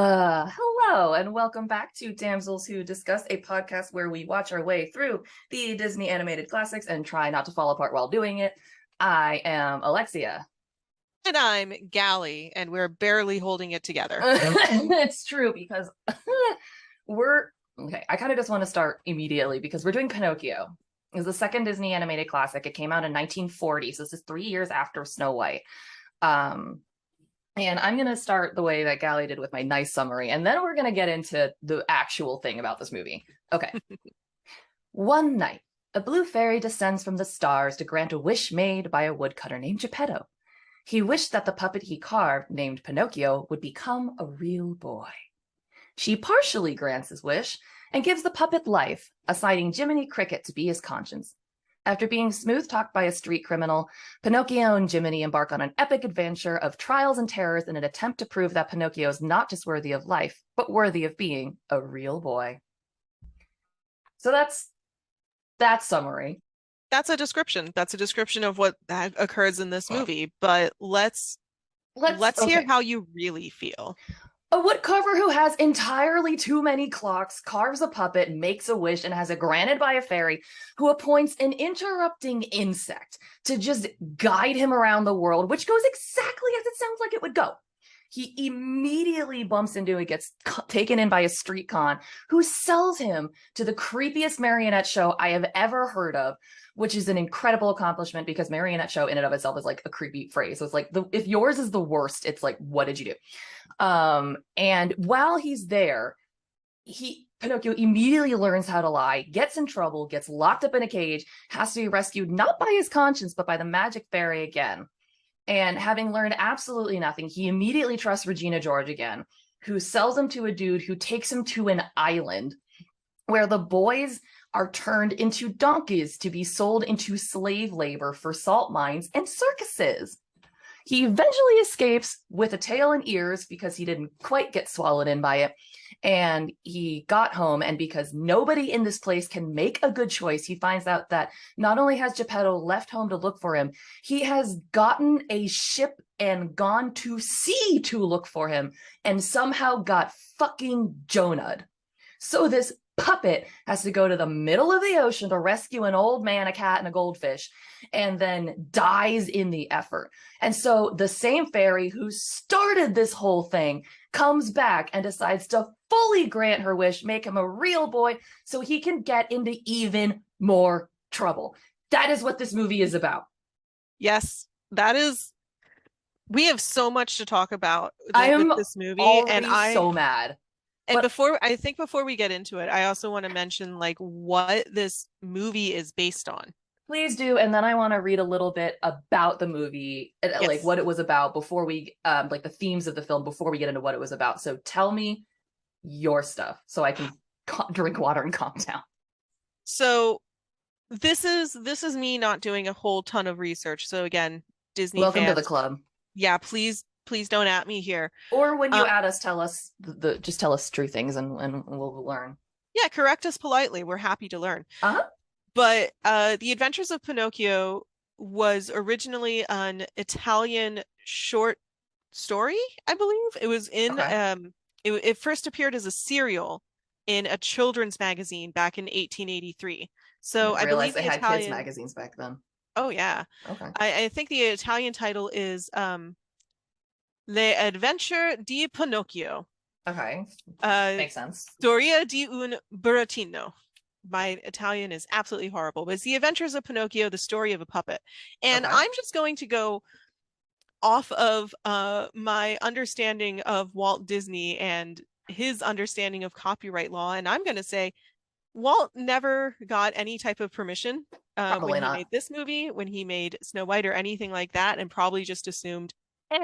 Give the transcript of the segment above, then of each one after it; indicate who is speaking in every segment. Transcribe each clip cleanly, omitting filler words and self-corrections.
Speaker 1: Hello and welcome back to Damsels Who Discuss, a podcast where we watch our way through the Disney animated classics and try not to fall apart while doing it. I am Alexia.
Speaker 2: And I'm Gally, and we're barely holding it together.
Speaker 1: It's true because we're okay. I kind of just want to start immediately because we're doing Pinocchio. It's the second Disney animated classic. It came out in 1940, so this is 3 years after Snow White. And I'm going to start the way that Gally did with my nice summary, and then we're going to get into the actual thing about this movie. Okay. One night, a blue fairy descends from the stars to grant a wish made by a woodcutter named Gepetto. He wished that the puppet he carved, named Pinocchio, would become a real boy. She partially grants his wish and gives the puppet life, assigning Jiminy Cricket to be his conscience. After being smooth-talked by a street criminal, Pinocchio and Jiminy embark on an epic adventure of trials and terrors in an attempt to prove that Pinocchio is not just worthy of life, but worthy of being a real boy. So that's that summary.
Speaker 2: That's a description. That's a description of what occurs in this movie. But let's hear how you really feel.
Speaker 1: A woodcarver who has entirely too many clocks carves a puppet, makes a wish, and has it granted by a fairy who appoints an interrupting insect to just guide him around the world, which goes exactly as it sounds like it would go. He immediately bumps into it, gets taken in by a street con who sells him to the creepiest marionette show I have ever heard of, which is an incredible accomplishment because marionette show in and of itself is like a creepy phrase. So it's like, if yours is the worst, it's like, what did you do? And while he's there, Pinocchio immediately learns how to lie, gets in trouble, gets locked up in a cage, has to be rescued not by his conscience, but by the magic fairy again. And having learned absolutely nothing, he immediately trusts Regina George again, who sells him to a dude who takes him to an island where the boys are turned into donkeys to be sold into slave labor for salt mines and circuses. He eventually escapes with a tail and ears because he didn't quite get swallowed in by it. And he got home, and because nobody in this place can make a good choice, he finds out that not only has Gepetto left home to look for him, he has gotten a ship and gone to sea to look for him and somehow got fucking Jonah'd. So this puppet has to go to the middle of the ocean to rescue an old man, a cat, and a goldfish, and then dies in the effort. And so the same fairy who started this whole thing comes back and decides to fully grant her wish, make him a real boy, so he can get into even more trouble. That is what this movie is about.
Speaker 2: Yes, that is. We have so much to talk about
Speaker 1: with
Speaker 2: this movie, and I'm
Speaker 1: so mad.
Speaker 2: And before we get into it, I also want to mention like what this movie is based on.
Speaker 1: Please do, and then I want to read a little bit about the movie, like what it was about before we, like the themes of the film before we get into what it was about. So tell me your stuff so I can drink water and calm down.
Speaker 2: So this is me not doing a whole ton of research. So again, Disney
Speaker 1: Welcome
Speaker 2: fans,
Speaker 1: to the club.
Speaker 2: Yeah, please don't at me here.
Speaker 1: Or when you add us, tell us just tell us true things and we'll learn.
Speaker 2: Yeah, correct us politely. We're happy to learn. But The Adventures of Pinocchio was originally an Italian short story, I believe. It was in it first appeared as a serial in a children's magazine back in 1883. So I believe
Speaker 1: they had kids magazines back then.
Speaker 2: Oh yeah.
Speaker 1: Okay.
Speaker 2: I think the Italian title is Le Adventure di Pinocchio.
Speaker 1: Okay. Makes sense.
Speaker 2: Storia di un burattino. My Italian is absolutely horrible, but it's The Adventures of Pinocchio, the story of a puppet. And I'm just going to go off of my understanding of Walt Disney and his understanding of copyright law. And I'm going to say Walt never got any type of permission when he made this movie, when he made Snow White or anything like that, and probably just assumed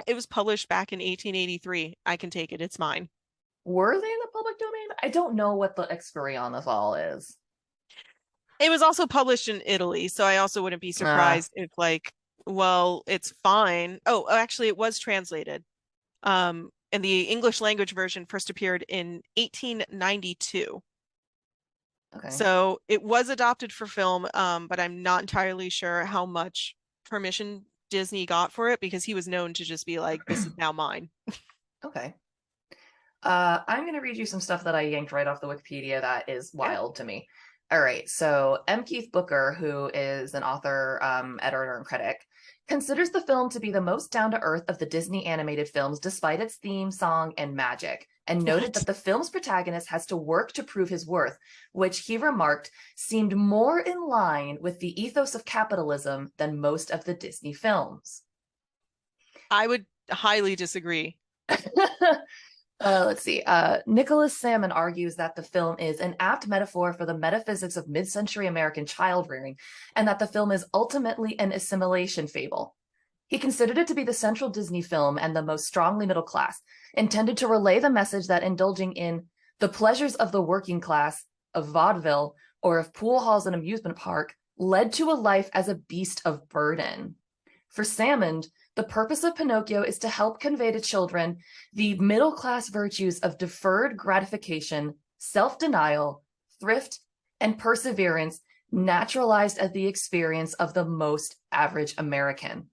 Speaker 2: it was published back in 1883. I can take it. It's mine.
Speaker 1: Were they in the public domain? I don't know what the expiry on this all is.
Speaker 2: It was also published in Italy, so I also wouldn't be surprised if it's fine. Oh, actually, it was translated. And the English language version first appeared in 1892. Okay. So it was adopted for film, but I'm not entirely sure how much permission Disney got for it because he was known to just be like, this is now mine.
Speaker 1: Okay. I'm going to read you some stuff that I yanked right off the Wikipedia that is
Speaker 2: Yeah.
Speaker 1: wild to me. All right, so M. Keith Booker, who is an author, editor, and critic, considers the film to be the most down to earth of the Disney animated films, despite its theme song and magic, and noted
Speaker 2: What?
Speaker 1: that the film's protagonist has to work to prove his worth, which he remarked seemed more in line with the ethos of capitalism than most of the Disney films.
Speaker 2: I would highly disagree.
Speaker 1: Let's see. Nicholas Salmon argues that the film is an apt metaphor for the metaphysics of mid century American child rearing, and that the film is ultimately an assimilation fable. He considered it to be the central Disney film and the most strongly middle class, intended to relay the message that indulging in the pleasures of the working class, of vaudeville, or of pool halls and amusement park led to a life as a beast of burden. For Salmond, the purpose of Pinocchio is to help convey to children the middle class virtues of deferred gratification, self denial, thrift, and perseverance, naturalized as the experience of the most average American.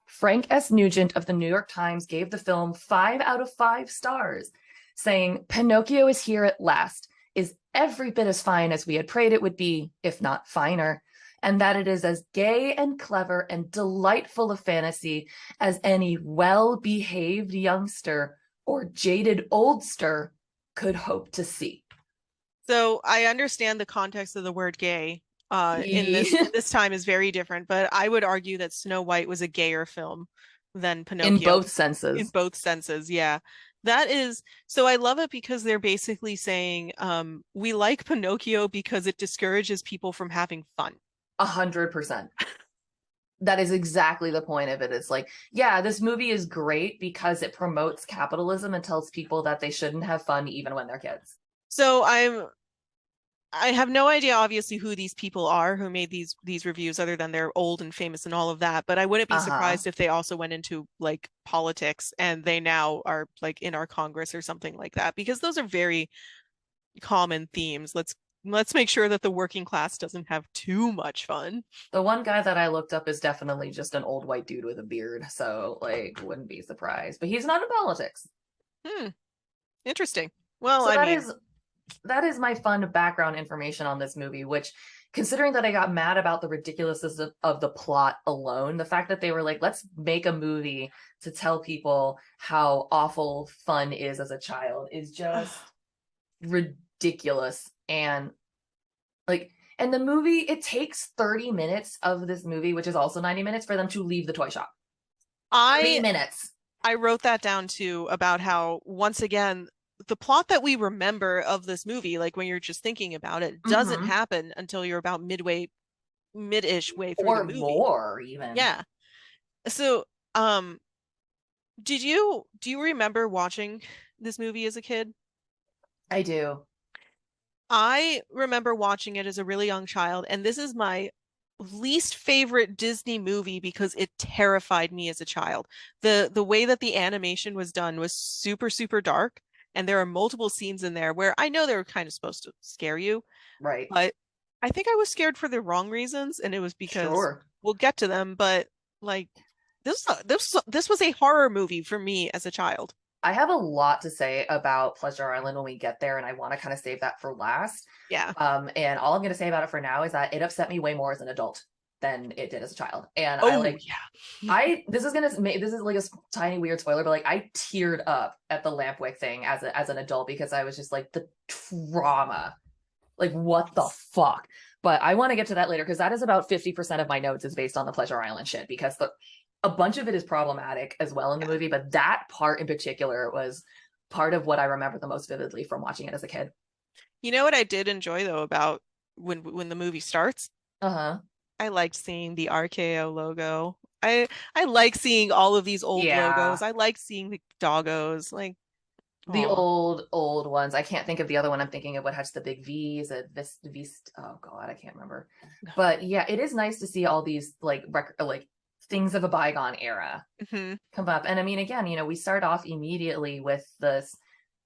Speaker 1: Frank S. Nugent of the New York Times gave the film 5 out of 5 stars, saying, Pinocchio is here at last, is every bit as fine as we had prayed it would be, if not finer, and that it is as gay and clever and delightful a fantasy as any well-behaved youngster or jaded oldster could hope to see.
Speaker 2: So I understand the context of the word gay in this time is very different, but I would argue that Snow White was a gayer film than
Speaker 1: In
Speaker 2: Pinocchio
Speaker 1: both
Speaker 2: in
Speaker 1: senses.
Speaker 2: both senses. Yeah. That is so I love it because they're basically saying we like Pinocchio because it discourages people from having fun.
Speaker 1: 100%. That is exactly the point of it. It's like, yeah, this movie is great because it promotes capitalism and tells people that they shouldn't have fun even when they're kids.
Speaker 2: So I have no idea obviously who these people are who made these reviews other than they're old and famous and all of that, but I wouldn't be
Speaker 1: Uh-huh.
Speaker 2: surprised if they also went into like politics and they now are like in our Congress or something like that because those are very common themes. Let's make sure that the working class doesn't have too much fun.
Speaker 1: The one guy that I looked up is definitely just an old white dude with a beard, so like wouldn't be surprised. But he's not in politics.
Speaker 2: Hmm, interesting. Well,
Speaker 1: So
Speaker 2: I
Speaker 1: that
Speaker 2: mean,
Speaker 1: is that is my fun background information on this movie, which considering that I got mad about the ridiculousness of the plot alone, the fact that they were like, let's make a movie to tell people how awful fun is as a child is just ridiculous. And like, and the movie, it takes 30 minutes of this movie, which is also 90 minutes, for them to leave the toy shop. 30
Speaker 2: I
Speaker 1: minutes.
Speaker 2: I wrote that down too about how once again the plot that we remember of this movie, like when you're just thinking about it, doesn't
Speaker 1: Mm-hmm.
Speaker 2: happen until you're about mid-ish way through the
Speaker 1: Or
Speaker 2: movie.
Speaker 1: more, even.
Speaker 2: Yeah. So, um, do you remember watching this movie as a kid?
Speaker 1: I do.
Speaker 2: I remember watching it as a really young child, and this is my least favorite Disney movie because it terrified me as a child. The way that the animation was done was super, super dark, and there are multiple scenes in there where I know they were kind of supposed to scare you,
Speaker 1: Right.
Speaker 2: but I think I was scared for the wrong reasons, and it was because
Speaker 1: Sure.
Speaker 2: we'll get to them, but like this was a horror movie for me as a child.
Speaker 1: I have a lot to say about Pleasure Island when we get there, and I want to kind of save that for last.
Speaker 2: Yeah.
Speaker 1: And all I'm going to say about it for now is that it upset me way more as an adult than it did as a child. And I
Speaker 2: Oh
Speaker 1: like,
Speaker 2: yeah.
Speaker 1: this is like a tiny weird spoiler, but like I teared up at the Lampwick thing as an adult because I was just like the trauma, like what the fuck. But I want to get to that later because that is about 50% of my notes is based on the Pleasure Island shit because a bunch of it is problematic as well in the
Speaker 2: Yeah.
Speaker 1: movie, but that part in particular was part of what I remember the most vividly from watching it as a kid.
Speaker 2: You know what I did enjoy though about when the movie starts?
Speaker 1: Uh-huh.
Speaker 2: I liked seeing the RKO logo. I like seeing all of these old logos.
Speaker 1: Yeah.
Speaker 2: I like seeing the doggos. Like,
Speaker 1: The
Speaker 2: oh,
Speaker 1: old ones. I can't think of the other one. I'm thinking of what has the big V's, a Vist. Oh God, I can't remember. But yeah, it is nice to see all these like things of a bygone era
Speaker 2: hmm
Speaker 1: come up. And I mean, again, we start off immediately with this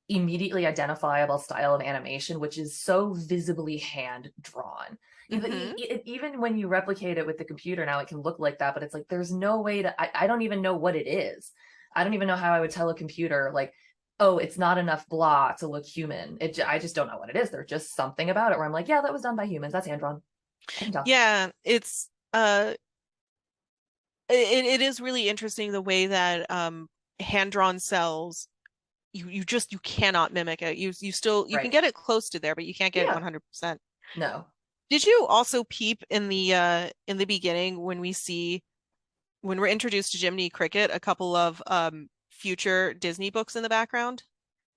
Speaker 1: immediately identifiable style of animation, which is so visibly hand drawn.
Speaker 2: hmm
Speaker 1: Even when you replicate it with the computer now, it can look like that, but it's like there's no way to. I don't even know what it is. I don't even know how I would tell a computer like oh, it's not enough blah to look human. I just don't know what it is. There's just something about it where I'm like, yeah, that was done by humans. That's hand drawn. I can tell.
Speaker 2: Yeah, it's it is really interesting the way that hand-drawn cells you cannot mimic it. You still you can
Speaker 1: Right.
Speaker 2: get it close to there, but you can't get it
Speaker 1: Yeah.
Speaker 2: 100%.
Speaker 1: No.
Speaker 2: Did you also peep in the beginning when when we're introduced to Jiminy Cricket, a couple of future Disney books in the background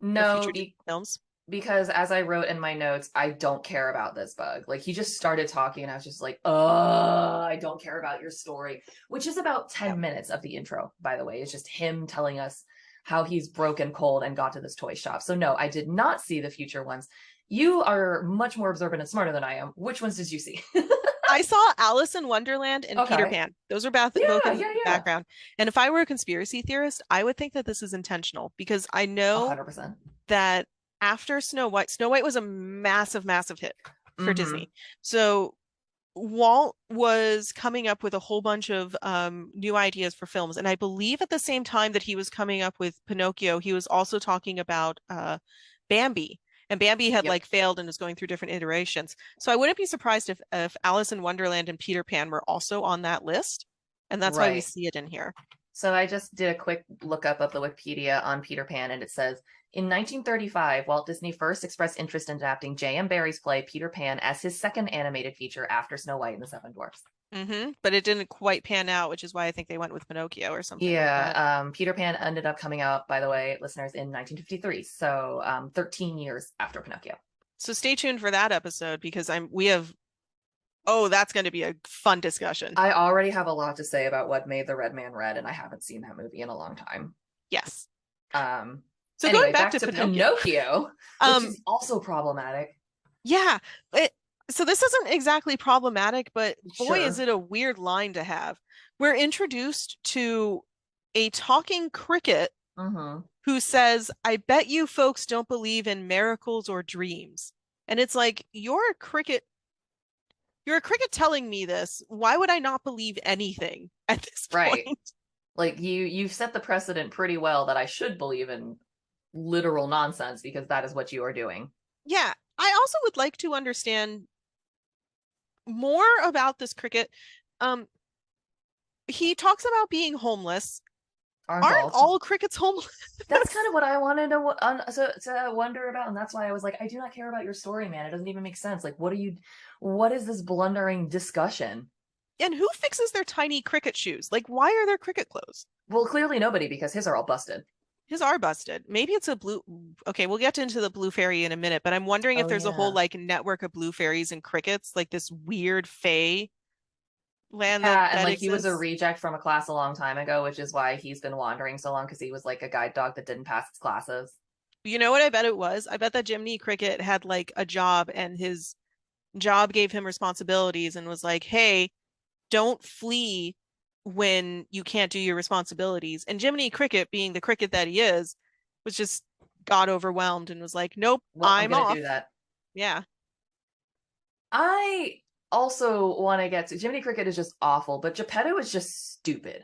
Speaker 2: or
Speaker 1: No,
Speaker 2: future Disney films?
Speaker 1: because as I wrote in my notes, I don't care about this bug. Like he just started talking and I was just like, I don't care about your story, which is about 10
Speaker 2: Yep.
Speaker 1: minutes of the intro, by the way. It's just him telling us how he's broken cold and got to this toy shop. So no, I did not see the future ones. You are much more observant and smarter than I am. Which ones did you see?
Speaker 2: I saw Alice in Wonderland and Peter
Speaker 1: Okay.
Speaker 2: Pan. Those are both
Speaker 1: Yeah,
Speaker 2: in the
Speaker 1: yeah, yeah.
Speaker 2: background. And if I were a conspiracy theorist, I would think that this is intentional because I know
Speaker 1: 100%.
Speaker 2: that after Snow White was a massive, massive hit for
Speaker 1: Mm-hmm.
Speaker 2: Disney. So Walt was coming up with a whole bunch of new ideas for films. And I believe at the same time that he was coming up with Pinocchio, he was also talking about Bambi. And Bambi had
Speaker 1: Yep.
Speaker 2: like failed and was going through different iterations. So I wouldn't be surprised if Alice in Wonderland and Peter Pan were also on that list. And that's why we
Speaker 1: Right.
Speaker 2: see it in here.
Speaker 1: So I just did a quick lookup of the Wikipedia on Peter Pan, and it says in 1935, Walt Disney first expressed interest in adapting J.M. Barrie's play Peter Pan as his second animated feature after Snow White and the Seven Dwarfs.
Speaker 2: But it didn't quite pan out, which is why I think they went with Pinocchio or something like that.
Speaker 1: Yeah, Peter Pan ended up coming out, by the way, listeners, in 1953, so 13 years after Pinocchio.
Speaker 2: So stay tuned for that episode because we have oh, that's going to be a fun discussion.
Speaker 1: I already have a lot to say about what made the Red Man red, and I haven't seen that movie in a long time.
Speaker 2: Yes.
Speaker 1: So
Speaker 2: anyway,
Speaker 1: going back to Pinocchio, which is also problematic.
Speaker 2: Yeah. So this isn't exactly problematic, but boy,
Speaker 1: Sure.
Speaker 2: is it a weird line to have. We're introduced to a talking cricket who says, I bet you folks don't believe in miracles or dreams. And it's like, you're a cricket telling me this. Why would I not believe anything at this point?
Speaker 1: Right. Like you've set the precedent pretty well that I should believe in literal nonsense because that is what you are doing.
Speaker 2: Yeah. I also would like to understand more about this cricket. He talks about being homeless. Aren't all crickets homeless?
Speaker 1: That's kind of what I wanted to wonder about, and that's why I was like, I do not care about your story, man. It doesn't even make sense. Like, what is this blundering discussion?
Speaker 2: And who fixes their tiny cricket shoes? Like, why are there cricket clothes?
Speaker 1: Well, clearly nobody, because his are all busted.
Speaker 2: His are busted. Maybe it's a blue. Okay, we'll get into the blue fairy in a minute, but I'm wondering if there's a whole like network of blue fairies and crickets, like this weird fae land that
Speaker 1: like
Speaker 2: exists.
Speaker 1: he was a reject from a class a long time ago, which is why he's been wandering so long because he was like a guide dog that didn't pass his classes.
Speaker 2: You know what I bet it was? I bet that Jiminy Cricket had like a job and his job gave him responsibilities and was like, hey, don't flee when you can't do your responsibilities. And Jiminy Cricket, being the cricket that he is, was just got overwhelmed and was like, nope, I'm
Speaker 1: gonna
Speaker 2: off.
Speaker 1: do that.
Speaker 2: Yeah.
Speaker 1: I also want to get to Jiminy Cricket is just awful, but Gepetto is just stupid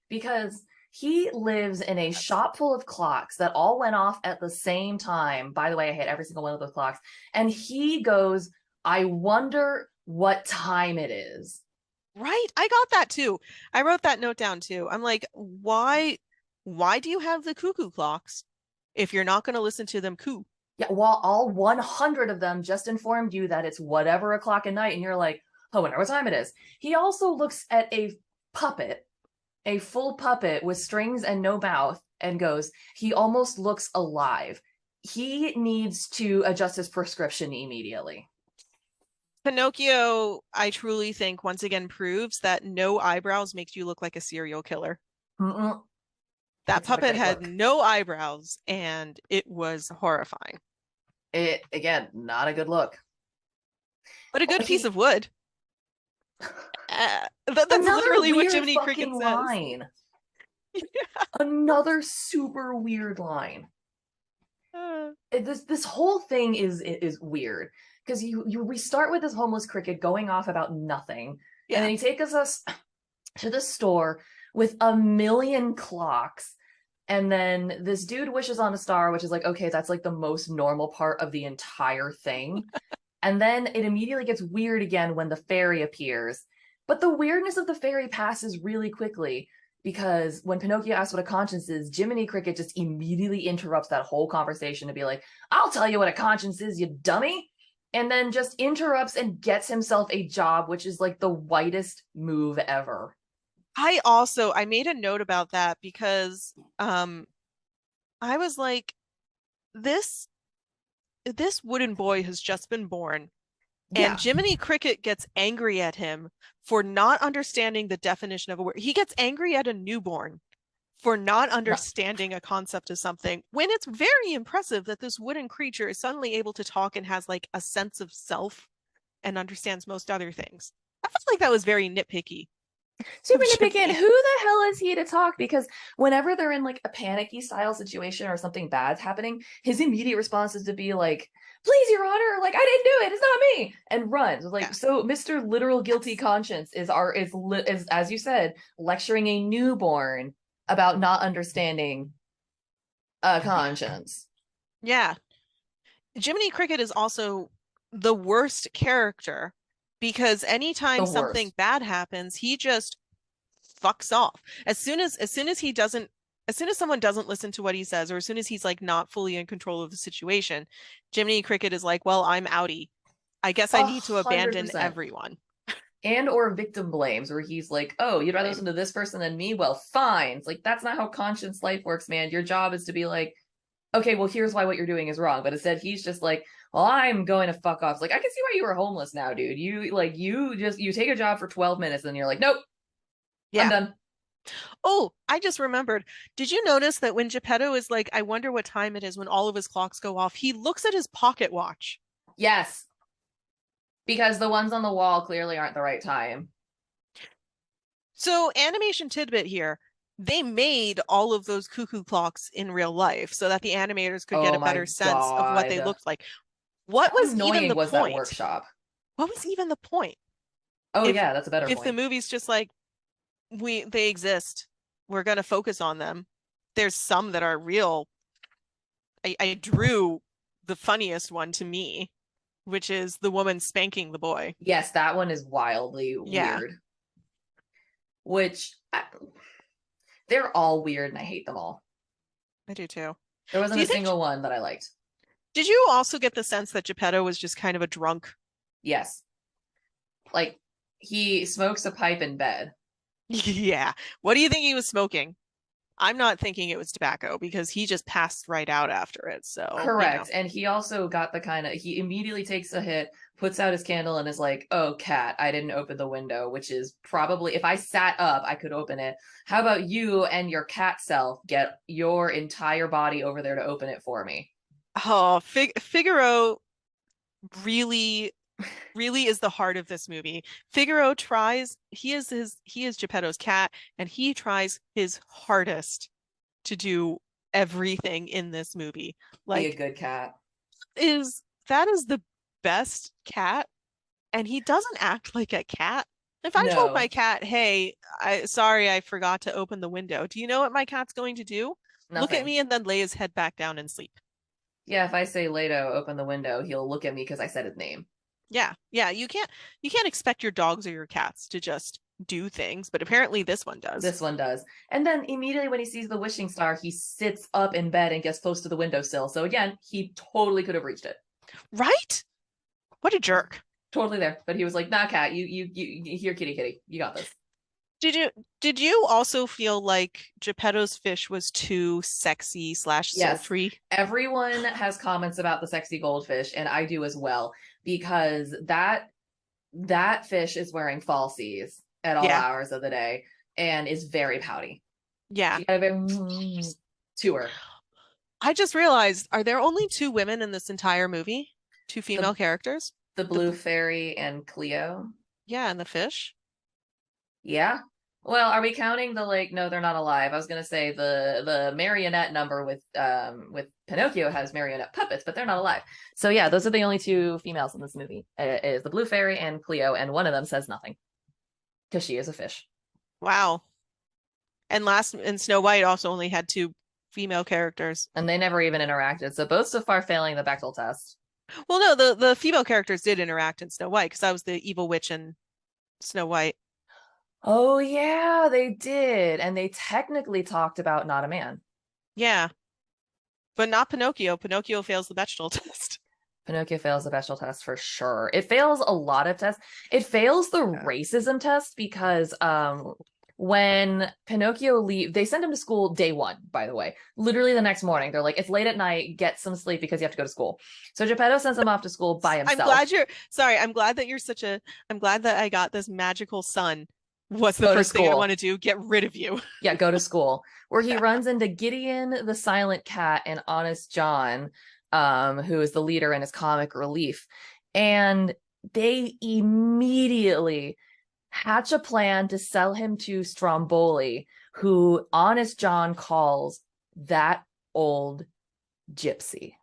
Speaker 1: because he lives in a shop full of clocks that all went off at the same time. By the way, I hate every single one of those clocks. And he goes, I wonder what time it is.
Speaker 2: Right. I got that too. I wrote that note down too. I'm like, why do you have the cuckoo clocks if you're not going to listen to them coo?
Speaker 1: Yeah, while all 100 of them just informed you that it's whatever o'clock at night, and you're like, oh, I wonder what time it is. He also looks at a puppet, a full puppet with strings and no mouth, and goes, he almost looks alive. He needs to adjust his prescription immediately.
Speaker 2: Pinocchio, I truly think, once again proves that no eyebrows makes you look like a serial killer.
Speaker 1: Mm-mm.
Speaker 2: That puppet had no eyebrows, and it was horrifying.
Speaker 1: It, again, not a good look.
Speaker 2: But a good piece of wood. That's literally what Jiminy Cricket says.
Speaker 1: Line. Yeah. Another super weird line. This whole thing is weird because we start with this homeless cricket going off about nothing, and then he takes us to the store with a million clocks And then this dude wishes on a star, which is like, okay, that's like the most normal part of the entire thing. And then it immediately gets weird again when the fairy appears. But the weirdness of the fairy passes really quickly because when Pinocchio asks what a conscience is, Jiminy Cricket just immediately interrupts that whole conversation to be like, I'll tell you what a conscience is, you dummy. And then just interrupts and gets himself a job, which is like the whitest move ever.
Speaker 2: I made a note about that because I was like, this this wooden boy has just been born, and
Speaker 1: Yeah.
Speaker 2: Jiminy Cricket gets angry at him for not understanding the definition of a word. He gets angry at a newborn for not
Speaker 1: No.
Speaker 2: understanding a concept of something when it's very impressive that this wooden creature is suddenly able to talk and has like a sense of self and understands most other things. I felt like that was very nitpicky
Speaker 1: Super
Speaker 2: of
Speaker 1: nitpicking.
Speaker 2: Jiminy.
Speaker 1: Who the hell is he to talk? Because whenever they're in like a panicky style situation or something bad's happening, his immediate response is to be like, "Please, Your Honor, like I didn't do it. It's not me," and runs.
Speaker 2: Yeah.
Speaker 1: Like so, Mr. Literal Guilty
Speaker 2: Yes.
Speaker 1: Conscience is as you said, lecturing a newborn about not understanding a conscience.
Speaker 2: Yeah. Jiminy Cricket is also the worst character because anytime
Speaker 1: The
Speaker 2: something
Speaker 1: worst.
Speaker 2: bad happens, he just fucks off. As soon as he doesn't as soon as someone doesn't listen to what he says, or as soon as he's like not fully in control of the situation, Jiminy Cricket is like, well, I'm outie. I guess I
Speaker 1: A
Speaker 2: need to
Speaker 1: hundred
Speaker 2: abandon
Speaker 1: percent.
Speaker 2: everyone.
Speaker 1: And or victim blames where he's like, oh, you'd rather
Speaker 2: Blame.
Speaker 1: listen to this person than me? Well, fine. It's like that's not how conscience life works, man. Your job is to be like, okay, well, here's why what you're doing is wrong. But instead, he's just like, well, I'm going to fuck off. It's like, I can see why you were homeless now, dude. You take a job for 12 minutes and you're like, nope, I'm
Speaker 2: Yeah.
Speaker 1: done.
Speaker 2: Oh, I just remembered. Did you notice that when Geppetto is like, I wonder what time it is when all of his clocks go off, he looks at his pocket watch.
Speaker 1: Yes, because the ones on the wall clearly aren't the right time.
Speaker 2: So, animation tidbit here. They made all of those cuckoo clocks in real life so that the animators could get
Speaker 1: Oh
Speaker 2: a better
Speaker 1: my
Speaker 2: sense of what they
Speaker 1: God.
Speaker 2: looked like. What
Speaker 1: How
Speaker 2: was even
Speaker 1: annoying
Speaker 2: the
Speaker 1: was that
Speaker 2: point?
Speaker 1: workshop?
Speaker 2: What was even the point?
Speaker 1: Oh,
Speaker 2: If
Speaker 1: yeah, that's a better
Speaker 2: if the
Speaker 1: point.
Speaker 2: movie's just like they exist, we're gonna focus on them. There's some that are real. I drew the funniest one to me, which is the woman spanking the boy.
Speaker 1: Yes, that one is wildly
Speaker 2: Yeah,
Speaker 1: weird, which they're all weird and I hate them all.
Speaker 2: I do too.
Speaker 1: There
Speaker 2: Do
Speaker 1: wasn't
Speaker 2: you
Speaker 1: a
Speaker 2: think
Speaker 1: single one that I liked.
Speaker 2: did you also get the sense that Geppetto was just kind of a drunk?
Speaker 1: Yes. Like he smokes a pipe in bed.
Speaker 2: Yeah. What do you think he was smoking? I'm not thinking it was tobacco because he just passed right out after it. So,
Speaker 1: Correct. And he also got he immediately takes a hit, puts out his candle, and is like, oh, cat, I didn't open the window, which is probably, if I sat up, I could open it. How about you and your cat self get your entire body over there to open it for me?
Speaker 2: oh, Figaro really really is the heart of this movie. Figaro tries, he is Geppetto's cat, and he tries his hardest to do everything in this movie.
Speaker 1: Be a
Speaker 2: Like,
Speaker 1: good cat.
Speaker 2: is that is the best cat, and he doesn't act like a cat. If I told my
Speaker 1: No,
Speaker 2: cat, "Hey, I forgot to open the window," do you know what my cat's going to do? Look at
Speaker 1: nothing.
Speaker 2: me and then lay his head back down and sleep.
Speaker 1: Yeah, if I say Leto, open the window, he'll look at me because I said his name.
Speaker 2: Yeah, yeah, you can't expect your dogs or your cats to just do things, but apparently this one does.
Speaker 1: This one does. And then immediately when he sees the wishing star, he sits up in bed and gets close to the windowsill. So again, he totally could have reached it.
Speaker 2: Right? What a
Speaker 1: He's
Speaker 2: jerk.
Speaker 1: totally there. But he was like, nah, cat, here, kitty, kitty. You got this.
Speaker 2: Did you did you also feel like Geppetto's fish was too sexy slash
Speaker 1: Yes.
Speaker 2: sultry?
Speaker 1: Everyone has comments about the sexy goldfish, and I do as well, because that fish is wearing falsies at all
Speaker 2: Yeah.
Speaker 1: hours of the day and is very pouty.
Speaker 2: Yeah.
Speaker 1: She got a very to her.
Speaker 2: I just realized, are there only two women in this entire movie? Two
Speaker 1: The
Speaker 2: female characters?
Speaker 1: the
Speaker 2: The
Speaker 1: blue fairy and Cleo.
Speaker 2: yeah, and the fish?
Speaker 1: Yeah. Well, are we counting the like? No, they're not alive. I was gonna say the marionette number with Pinocchio has marionette puppets, but they're not alive. So yeah, those are the only two females in this movie. Is the Blue Fairy and Cleo, and one of them says nothing because she is a fish.
Speaker 2: Wow. And Snow White also only had two female characters.
Speaker 1: And they never even interacted. So both so far failing the Bechdel test.
Speaker 2: Well, no, the female characters did interact in Snow White because that was the evil witch in Snow White.
Speaker 1: Oh yeah, they did. And they technically talked about not a man.
Speaker 2: Yeah, but not Pinocchio. Pinocchio fails the Bechdel test.
Speaker 1: Pinocchio fails the Bechdel test for sure. It fails a lot of tests. It fails the
Speaker 2: Yeah.
Speaker 1: racism test because when Pinocchio leave, they send him to school day one, by the way. Literally the next morning. They're like, it's late at night, get some sleep because you have to go to school. So Gepetto sends him off to school by himself.
Speaker 2: I'm glad that you're such a I'm glad that I got this magical son. What's the
Speaker 1: Go to
Speaker 2: first thing I
Speaker 1: school.
Speaker 2: want to do? Get rid of you.
Speaker 1: Yeah, go to school. Where he runs into Gideon the Silent Cat and Honest John, who is the leader and his comic relief. And they immediately hatch a plan to sell him to Stromboli, who Honest John calls that old gypsy.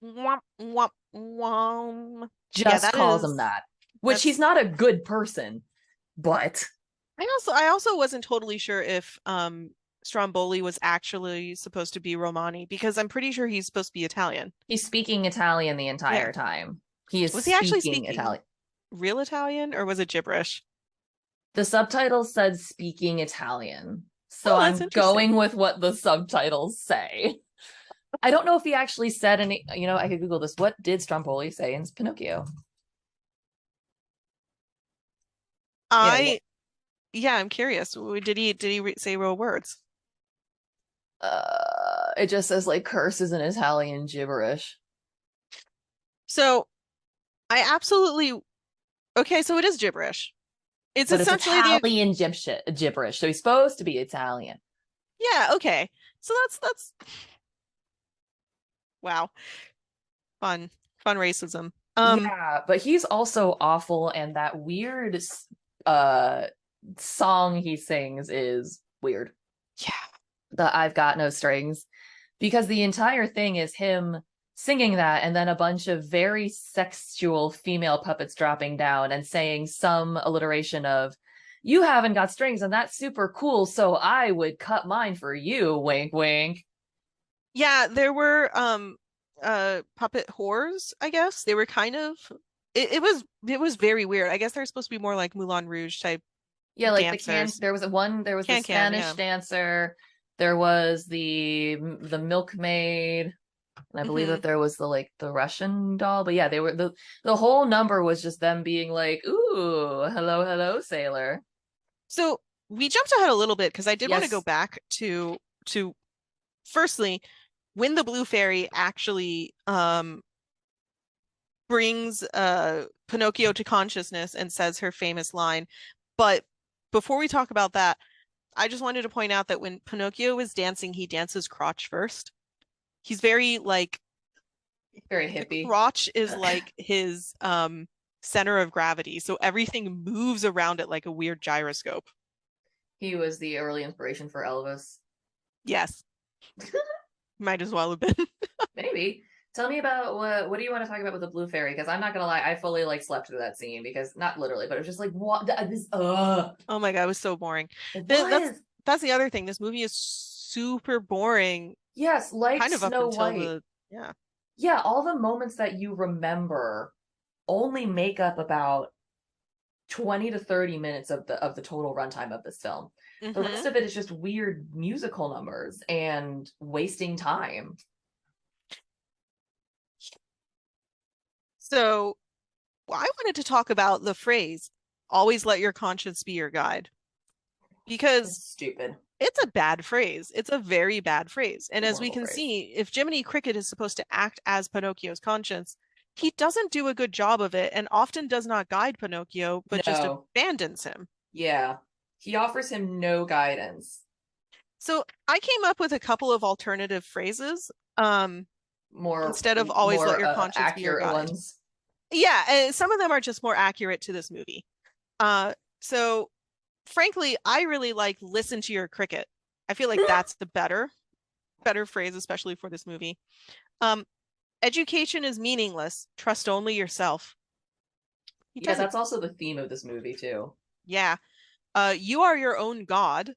Speaker 2: Womp, womp, womp.
Speaker 1: Just calls him that, which he's not a good person, but
Speaker 2: I also wasn't totally sure if Stromboli was actually supposed to be Romani because I'm pretty sure he's supposed to be Italian.
Speaker 1: He's speaking Italian the entire time.
Speaker 2: Was he actually speaking Italian? Real Italian, or was it gibberish?
Speaker 1: The subtitles said speaking Italian. So I'm going with what the subtitles say. I don't know if he actually said any, I could Google this. What did Stromboli say in Pinocchio?
Speaker 2: I'm curious. Did he say real words?
Speaker 1: It just says like curses in Italian gibberish.
Speaker 2: So okay, so it is gibberish. It's essentially
Speaker 1: Italian gibberish. So he's supposed to be Italian.
Speaker 2: Yeah, okay. So that's wow. Fun racism.
Speaker 1: Yeah, but he's also awful, and that weird song he sings is weird.
Speaker 2: Yeah.
Speaker 1: The I've Got No Strings, because the entire thing is him singing that and then a bunch of very sexual female puppets dropping down and saying some alliteration of, you haven't got strings and that's super cool, so I would cut mine for you, wink wink.
Speaker 2: Yeah, there were puppet whores, I guess. They were kind of it was very weird. I guess they're supposed to be more like Moulin Rouge type.
Speaker 1: Yeah, like
Speaker 2: dancers.
Speaker 1: There was the Spanish dancer, there was the milkmaid, and I believe that there was the Russian doll. But yeah, they were the whole number was just them being like, ooh, hello, sailor.
Speaker 2: So we jumped ahead a little bit because I did want to go back to firstly, when the Blue Fairy actually brings Pinocchio to consciousness and says her famous line. But before we talk about that, I just wanted to point out that when Pinocchio is dancing, he dances crotch first. He's very
Speaker 1: hippie.
Speaker 2: The crotch is like his center of gravity, so everything moves around it like a weird gyroscope.
Speaker 1: He was the early inspiration for Elvis.
Speaker 2: Yes. Might as well have been.
Speaker 1: Maybe. Tell me about what do you want to talk about with the Blue Fairy? Because I'm not gonna lie, I fully slept through that scene because not literally, but it was just like what this. Oh
Speaker 2: my god, it was so boring. That's the other thing. This movie is super boring.
Speaker 1: Yes, like
Speaker 2: kind of
Speaker 1: Snow
Speaker 2: up until
Speaker 1: White. Yeah, all the moments that you remember only make up about 20 to 30 minutes of the total runtime of this film. Mm-hmm. The rest of it is just weird musical numbers and wasting time.
Speaker 2: So I wanted to talk about the phrase, always let your conscience be your guide. Because
Speaker 1: it's stupid.
Speaker 2: It's a bad phrase. It's a very bad phrase. And as we can see, if Jiminy Cricket is supposed to act as Pinocchio's conscience, he doesn't do a good job of it and often does not guide Pinocchio, but just abandons him.
Speaker 1: Yeah. He offers him no guidance.
Speaker 2: So I came up with a couple of alternative phrases. Instead of always let your conscience be your guide. Ones. Yeah, and some of them are just more accurate to this movie. So frankly, I really like listen to your cricket. I feel like that's the better phrase, especially for this movie. Education is meaningless. Trust only yourself.
Speaker 1: Yeah, that's also the theme of this movie too.
Speaker 2: Yeah. You are your own god.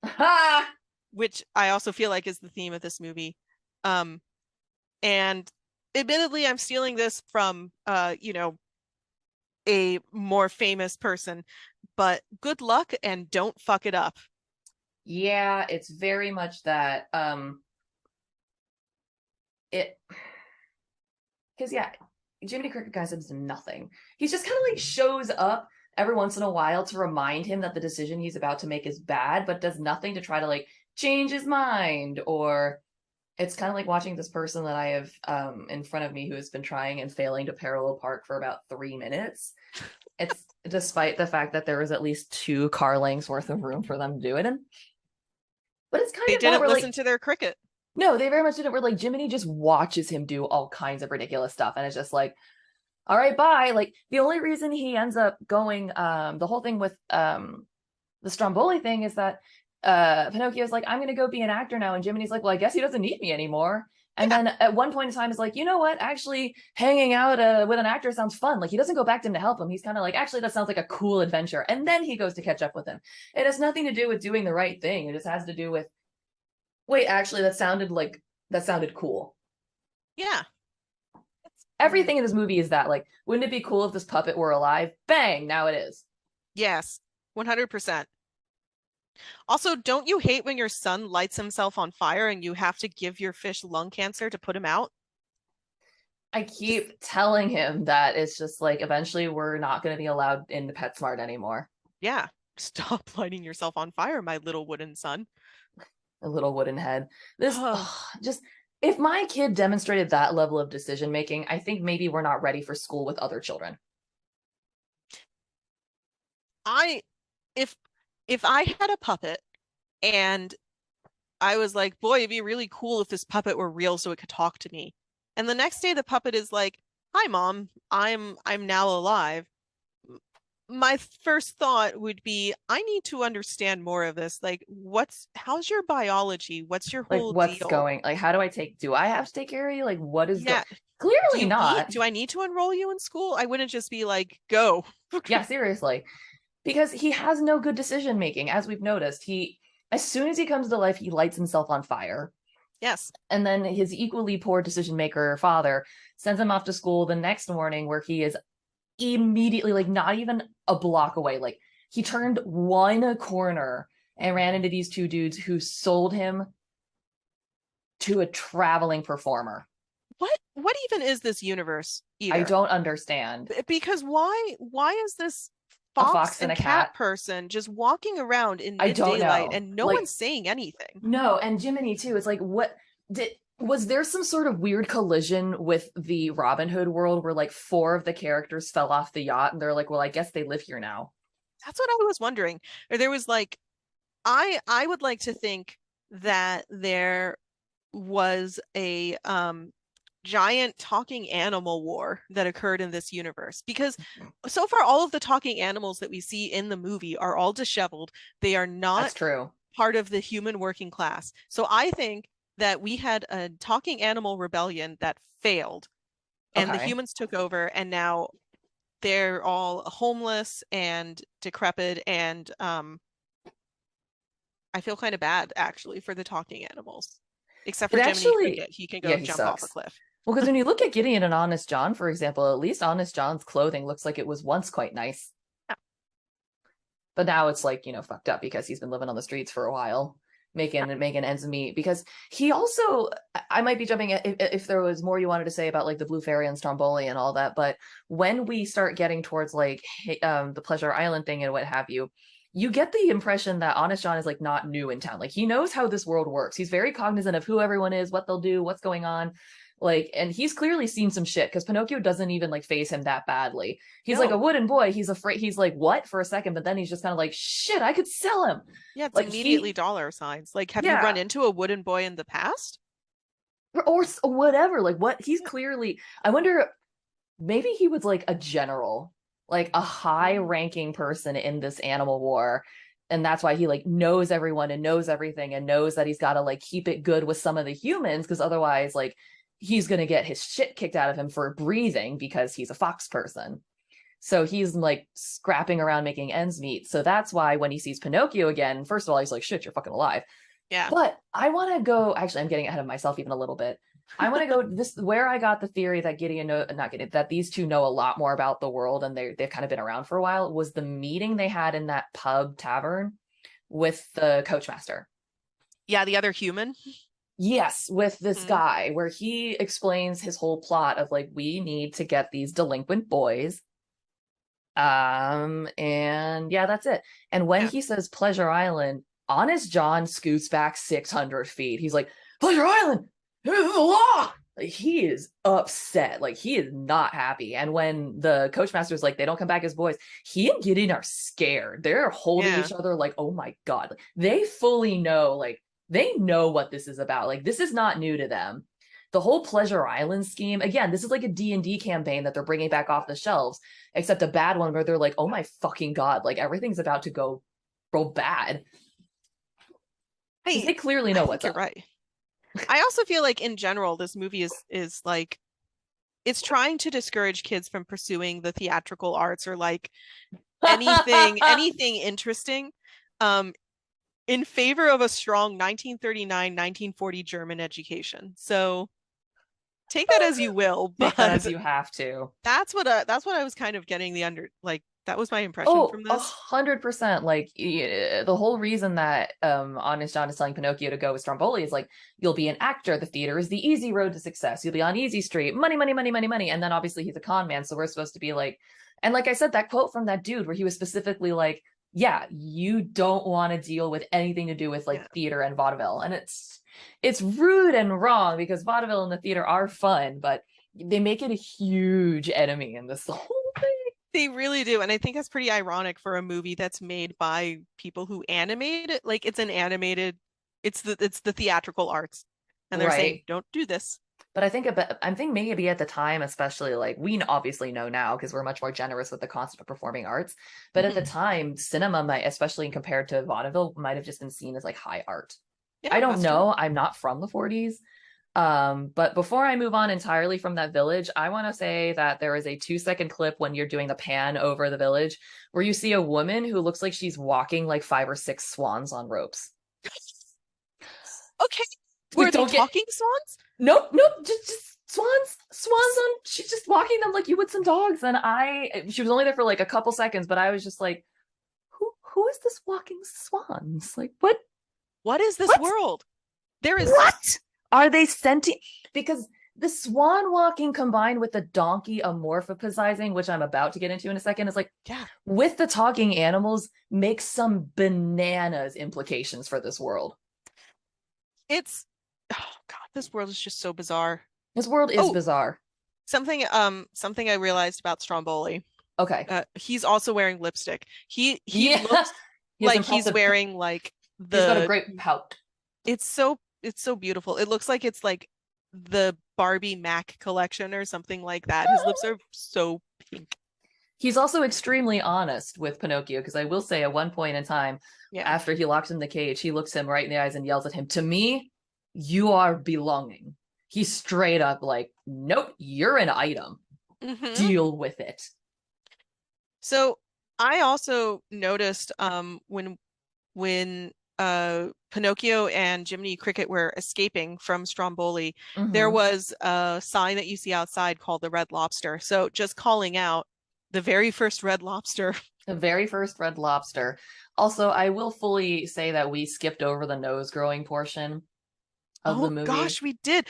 Speaker 1: Ha!
Speaker 2: which I also feel like is the theme of this movie. Um, and admittedly, I'm stealing this from a more famous person, but good luck and don't fuck it up.
Speaker 1: Yeah, it's very much that. It because yeah, Jiminy Cricket guy says nothing. He's just kind of like shows up every once in a while to remind him that the decision he's about to make is bad, but does nothing to try to like change his mind. Or it's kind of like watching this person that I have in front of me who has been trying and failing to parallel park for about 3 minutes. It's despite the fact that there was at least 2 car lengths worth of room for them to do it in. But it's kind
Speaker 2: They
Speaker 1: of that
Speaker 2: didn't
Speaker 1: where
Speaker 2: listen
Speaker 1: like
Speaker 2: to their cricket.
Speaker 1: no, they very much didn't. Where like Jiminy just watches him do all kinds of ridiculous stuff, and it's just like, all right, bye. Like the only reason he ends up going, the whole thing with the Stromboli thing is that Pinocchio's like, I'm gonna go be an actor now, and Jiminy's like, well, I guess he doesn't need me anymore. And
Speaker 2: Yeah,
Speaker 1: then at one point in time, is like, you know what? Actually, hanging out with an actor sounds fun. Like he doesn't go back to him to help him. He's kind of like, actually, that sounds like a cool adventure. And then he goes to catch up with him. It has nothing to do with doing the right thing. It just has to do with, wait, actually, that sounded cool.
Speaker 2: yeah.
Speaker 1: Everything in this movie is that. Like, wouldn't it be cool if this puppet were alive? Bang, now it is.
Speaker 2: Yes, 100%. Also, don't you hate when your son lights himself on fire and you have to give your fish lung cancer to put him out?
Speaker 1: I
Speaker 2: Just,
Speaker 1: keep telling him that it's just like eventually we're not going to be allowed into PetSmart anymore.
Speaker 2: yeah, stop lighting yourself on fire, my little wooden son.
Speaker 1: A little wooden head. This just if my kid demonstrated that level of decision making, I think maybe we're not ready for school with other children.
Speaker 2: I if if I had a puppet and I was like, boy, it'd be really cool if this puppet were real so it could talk to me. And the next day the puppet is like, "Hi mom, I'm now alive." My first thought would be, I need to understand more of this. Like, how's your biology? What's your
Speaker 1: Like
Speaker 2: whole
Speaker 1: what's
Speaker 2: deal?
Speaker 1: going like how do I have to take care of you? Like what is
Speaker 2: Yeah.
Speaker 1: clearly not.
Speaker 2: Do I need to enroll you in school? I wouldn't just be like, go.
Speaker 1: Yeah, seriously. Because he has no good decision making, as we've noticed. He as soon as he comes to life, he lights himself on fire.
Speaker 2: Yes.
Speaker 1: And then his equally poor decision maker father sends him off to school the next morning where he is immediately like not even a block away. Like he turned one corner and ran into these 2 dudes who sold him to a traveling performer.
Speaker 2: What even is this universe
Speaker 1: I
Speaker 2: either?
Speaker 1: don't understand.
Speaker 2: Because why is this
Speaker 1: A
Speaker 2: fox
Speaker 1: fox and
Speaker 2: and
Speaker 1: a
Speaker 2: cat
Speaker 1: cat.
Speaker 2: person just walking around in
Speaker 1: I
Speaker 2: mid
Speaker 1: don't
Speaker 2: daylight
Speaker 1: know.
Speaker 2: and no
Speaker 1: Like
Speaker 2: one's saying anything?
Speaker 1: no, and Jiminy too. It's like what did was there some sort of weird collision with the Robin Hood world where like 4 of the characters fell off the yacht and they're like, well, I guess they live here now.
Speaker 2: That's what I was wondering. Or there was like, I would like to think that there was a giant talking animal war that occurred in this universe, because so far all of the talking animals that we see in the movie are all disheveled. They are
Speaker 1: That's
Speaker 2: not
Speaker 1: true.
Speaker 2: part of the human working class. So I think that we had a talking animal rebellion that failed and the
Speaker 1: Okay.
Speaker 2: humans took over, and now they're all homeless and decrepit, and I feel kind of bad actually for the talking animals. Except
Speaker 1: It
Speaker 2: for Jiminy
Speaker 1: actually,
Speaker 2: Cricket. He can
Speaker 1: yeah,
Speaker 2: go
Speaker 1: he
Speaker 2: jump off a
Speaker 1: sucks.
Speaker 2: cliff.
Speaker 1: Well, because when you look at Gideon and Honest John, for example, at least Honest John's clothing looks like it was once quite nice.
Speaker 2: Yeah.
Speaker 1: But now it's like, fucked up because he's been living on the streets for a while, making ends meet. Because he also, I might be jumping if there was more you wanted to say about like the Blue Fairy and Stromboli and all that. But when we start getting towards like the Pleasure Island thing and what have you, you get the impression that Honest John is like not new in town. Like he knows how this world works. He's very cognizant of who everyone is, what they'll do, what's going on. Like, and he's clearly seen some shit because Pinocchio doesn't even like phase him that badly. He's like a
Speaker 2: No.
Speaker 1: wooden boy. He's afraid. He's like, what for a second, but then he's just kind of like, shit, I could sell him.
Speaker 2: Yeah, it's
Speaker 1: Like
Speaker 2: immediately
Speaker 1: he,
Speaker 2: dollar signs. Like, have you run
Speaker 1: yeah,
Speaker 2: into a wooden boy in the past?
Speaker 1: or whatever. Like what he's
Speaker 2: Yeah.
Speaker 1: clearly. I wonder. Maybe he was like a general, like a high
Speaker 2: Mm.
Speaker 1: ranking person in this animal war. And that's why he like knows everyone and knows everything and knows that he's got to like keep it good with some of the humans because otherwise like he's going to get his shit kicked out of him for breathing because he's a fox person. So he's like scrapping around making ends meet. So that's why when he sees Pinocchio again, first of all, he's like, shit, you're fucking alive.
Speaker 2: Yeah.
Speaker 1: But I want to go. Actually, I'm getting ahead of myself even a little bit. I want to go this where I got the theory that Gideon, not Gideon, that these two know a lot more about the world and they've kind of been around for a while. Was the meeting they had in that pub tavern with the coachmaster?
Speaker 2: Yeah, the other human.
Speaker 1: Yes, with this
Speaker 2: Mhm.
Speaker 1: guy, where he explains his whole plot of like, we need to get these delinquent boys. And yeah, that's it. And when
Speaker 2: Yeah.
Speaker 1: he says Pleasure Island, Honest John scoots back 600 feet. He's like, Pleasure Island, this is the law. Like, he is upset. Like, he is not happy. And when the coachmaster's like, they don't come back as boys, he and Gideon are scared. They're holding
Speaker 2: Yeah.
Speaker 1: each other like, oh my God. Like, they fully know, like, they know what this is about. Like, this is not new to them. The whole Pleasure Island scheme, again, this is like a D&D campaign that they're bringing back off the shelves, except a bad one where they're like, oh my fucking God, like everything's about to go real bad. Because
Speaker 2: I
Speaker 1: they clearly
Speaker 2: I
Speaker 1: know
Speaker 2: think
Speaker 1: what's
Speaker 2: you're
Speaker 1: up.
Speaker 2: right. I also feel like in general, this movie is like it's trying to discourage kids from pursuing the theatrical arts or like anything interesting um in favor of a strong 1939 1940 German education. So take that as you will,
Speaker 1: Take that
Speaker 2: but
Speaker 1: as you have to.
Speaker 2: that's what I was kind of getting the under like that was my impression
Speaker 1: Oh,
Speaker 2: from
Speaker 1: a
Speaker 2: this.
Speaker 1: 100%. Like the whole reason that Honest John is telling Pinocchio to go with Stromboli is like, you'll be an actor. The theater is the easy road to success. You'll be on easy street. Money, money, money, money, money. And then obviously he's a con man, so we're supposed to be like, and like I said, that quote from that dude where he was specifically like, yeah, you don't want to deal with anything to do with like
Speaker 2: Yeah.
Speaker 1: theater and vaudeville. And it's rude and wrong because vaudeville and the theater are fun, but they make it a huge enemy in this whole thing.
Speaker 2: They really do. And I think that's pretty ironic for a movie that's made by people who animate it. Like it's an animated, it's the theatrical arts. And they're saying,
Speaker 1: Right.
Speaker 2: don't do this.
Speaker 1: But I think maybe at the time, especially like we obviously know now because we're much more generous with the concept of performing arts. But at the
Speaker 2: Mhm.
Speaker 1: time, cinema might, especially compared to vaudeville, might have just been seen as like high art.
Speaker 2: Yeah,
Speaker 1: I don't
Speaker 2: that's true.
Speaker 1: know. I'm not from the 40s. But before I move on entirely from that village, I want to say that there is a 2 second clip when you're doing the pan over the village where you see a woman who looks like she's walking like 5 or 6 swans on ropes.
Speaker 2: Okay. Were
Speaker 1: Like,
Speaker 2: they
Speaker 1: don't get
Speaker 2: talking swans?
Speaker 1: nope, nope, just swans on. She's just walking them like you would some dogs. And she was only there for like a couple seconds, but I was just like, who is this walking swans? Like,
Speaker 2: What is this
Speaker 1: what,
Speaker 2: world? There is,
Speaker 1: what are they sentient? Because the swan walking combined with the donkey amorphizing, which I'm about to get into in a second, is like
Speaker 2: yeah,
Speaker 1: with the talking animals makes some bananas implications for this world.
Speaker 2: it's, oh God, this world is just so bizarre.
Speaker 1: This world is
Speaker 2: Oh,
Speaker 1: bizarre.
Speaker 2: something I realized about Stromboli.
Speaker 1: Okay.
Speaker 2: He's also wearing lipstick. He
Speaker 1: Yeah.
Speaker 2: looks
Speaker 1: He has
Speaker 2: like he's
Speaker 1: impressive.
Speaker 2: wearing like
Speaker 1: He's got a
Speaker 2: the
Speaker 1: great pout.
Speaker 2: it's so beautiful. It looks like it's like the Barbie Mac collection or something like that. His lips are so pink.
Speaker 1: He's also extremely honest with Pinocchio because I will say at one point in time,
Speaker 2: Yeah.
Speaker 1: after he locks him in the cage, he looks him right in the eyes and yells at him, "To me, you are belonging." He's straight up like, "Nope, you're an item.
Speaker 2: Hmm.
Speaker 1: Deal with it."
Speaker 2: So I also noticed when Pinocchio and Jiminy Cricket were escaping from Stromboli, there
Speaker 1: Mm-hmm.
Speaker 2: was a sign that you see outside called the Red Lobster. So just calling out the very first Red Lobster.
Speaker 1: The very first Red Lobster. Also, I will fully say that we skipped over the nose growing portion of the
Speaker 2: Oh
Speaker 1: movie.
Speaker 2: gosh, we did.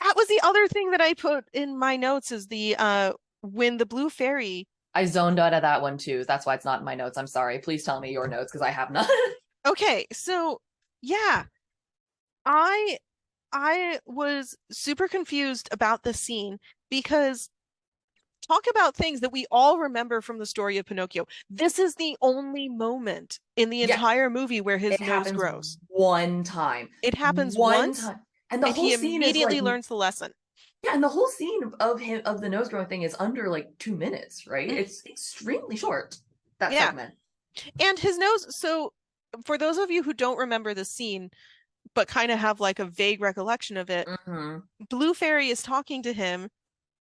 Speaker 2: That was the other thing that I put in my notes is the when the blue fairy.
Speaker 1: I zoned out of that one too. That's why it's not in my notes. I'm sorry. Please tell me your notes because I have none.
Speaker 2: Okay, so yeah, I I was super confused about the scene because talk about things that we all remember from the story of Pinocchio. This is the only moment in the
Speaker 1: Yeah,
Speaker 2: entire movie where his
Speaker 1: it
Speaker 2: nose
Speaker 1: happens
Speaker 2: grows.
Speaker 1: one time.
Speaker 2: It happens
Speaker 1: One
Speaker 2: once
Speaker 1: time. And the
Speaker 2: and
Speaker 1: whole
Speaker 2: he
Speaker 1: scene is like,
Speaker 2: immediately learns the lesson.
Speaker 1: yeah, and the whole scene of him of the nose growing thing is under like 2 minutes, right?
Speaker 2: Mm,
Speaker 1: It's extremely short, that
Speaker 2: yeah.
Speaker 1: segment.
Speaker 2: And his nose, so for those of you who don't remember the scene but kind of have like a vague recollection of it,
Speaker 1: Mm-hmm.
Speaker 2: Blue Fairy is talking to him,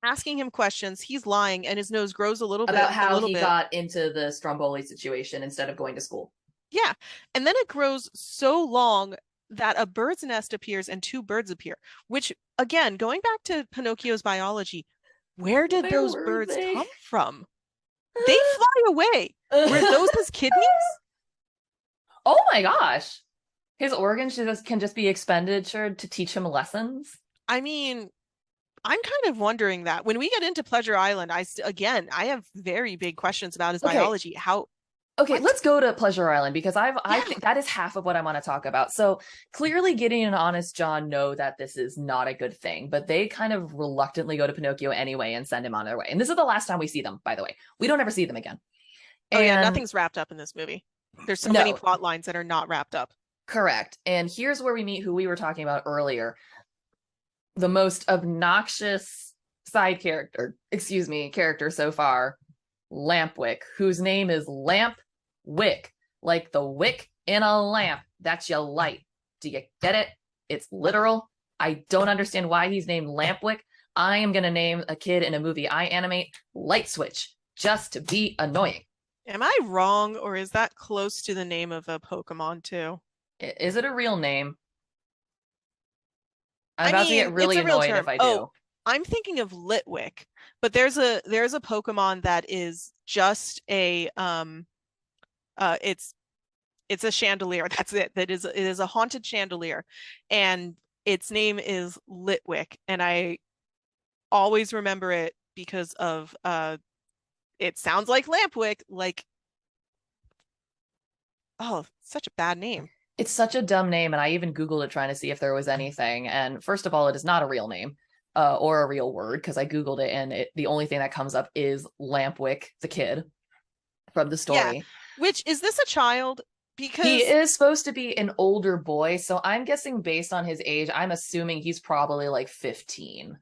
Speaker 2: asking him questions. He's lying and his nose grows
Speaker 1: About
Speaker 2: a
Speaker 1: how
Speaker 2: little
Speaker 1: he
Speaker 2: bit.
Speaker 1: got into the Stromboli situation instead of going to school.
Speaker 2: Yeah. And then it grows so long that a bird's nest appears and two birds appear, which again, going back to Pinocchio's biology, where did
Speaker 1: Where
Speaker 2: those
Speaker 1: were
Speaker 2: birds
Speaker 1: they?
Speaker 2: come from? They fly away. Were those his kidneys?
Speaker 1: Oh my gosh. His organs can just be expenditured to teach him lessons.
Speaker 2: I mean, I'm kind of wondering that when we get into Pleasure Island, again, I have very big questions about his
Speaker 1: Okay,
Speaker 2: biology. How,
Speaker 1: okay,
Speaker 2: what?
Speaker 1: let's go to Pleasure Island because I
Speaker 2: Yeah.
Speaker 1: think that is half of what I want to talk about. So clearly Gideon and Honest John know that this is not a good thing, but they kind of reluctantly go to Pinocchio anyway and send him on their way. And this is the last time we see them, by the way. We don't ever see them again.
Speaker 2: Oh yeah,
Speaker 1: And
Speaker 2: nothing's wrapped up in this movie. There's so many
Speaker 1: no,
Speaker 2: plot lines that are not wrapped up.
Speaker 1: correct. And here's where we meet who we were talking about earlier. The most obnoxious side character, excuse me, character so far, Lampwick, whose name is Lamp Wick, like the wick in a lamp that you light. Do you get it? It's literal. I don't understand why he's named Lampwick. I am going to name a kid in a movie I animate Light Switch just to be annoying.
Speaker 2: Am I wrong, or is that close to the name of a Pokemon too?
Speaker 1: Is it a real name? I'm
Speaker 2: I
Speaker 1: about to
Speaker 2: mean,
Speaker 1: get really
Speaker 2: it's a real
Speaker 1: annoyed
Speaker 2: term.
Speaker 1: if I
Speaker 2: Oh,
Speaker 1: do.
Speaker 2: I'm thinking of Litwick, but there's a Pokemon that is just a it's a chandelier. That's it. It is a haunted chandelier, and its name is Litwick, and I always remember it because of it sounds like Lampwick, like oh, such a bad name.
Speaker 1: It's such a dumb name, and I even Googled it trying to see if there was anything. And first of all, it is not a real name or a real word because I Googled it, and the only thing that comes up is Lampwick, the kid from the
Speaker 2: Yeah.
Speaker 1: story.
Speaker 2: Which is this a child?
Speaker 1: He
Speaker 2: Because
Speaker 1: is supposed to be an older boy, so I'm guessing based on his age, I'm assuming he's probably like 15,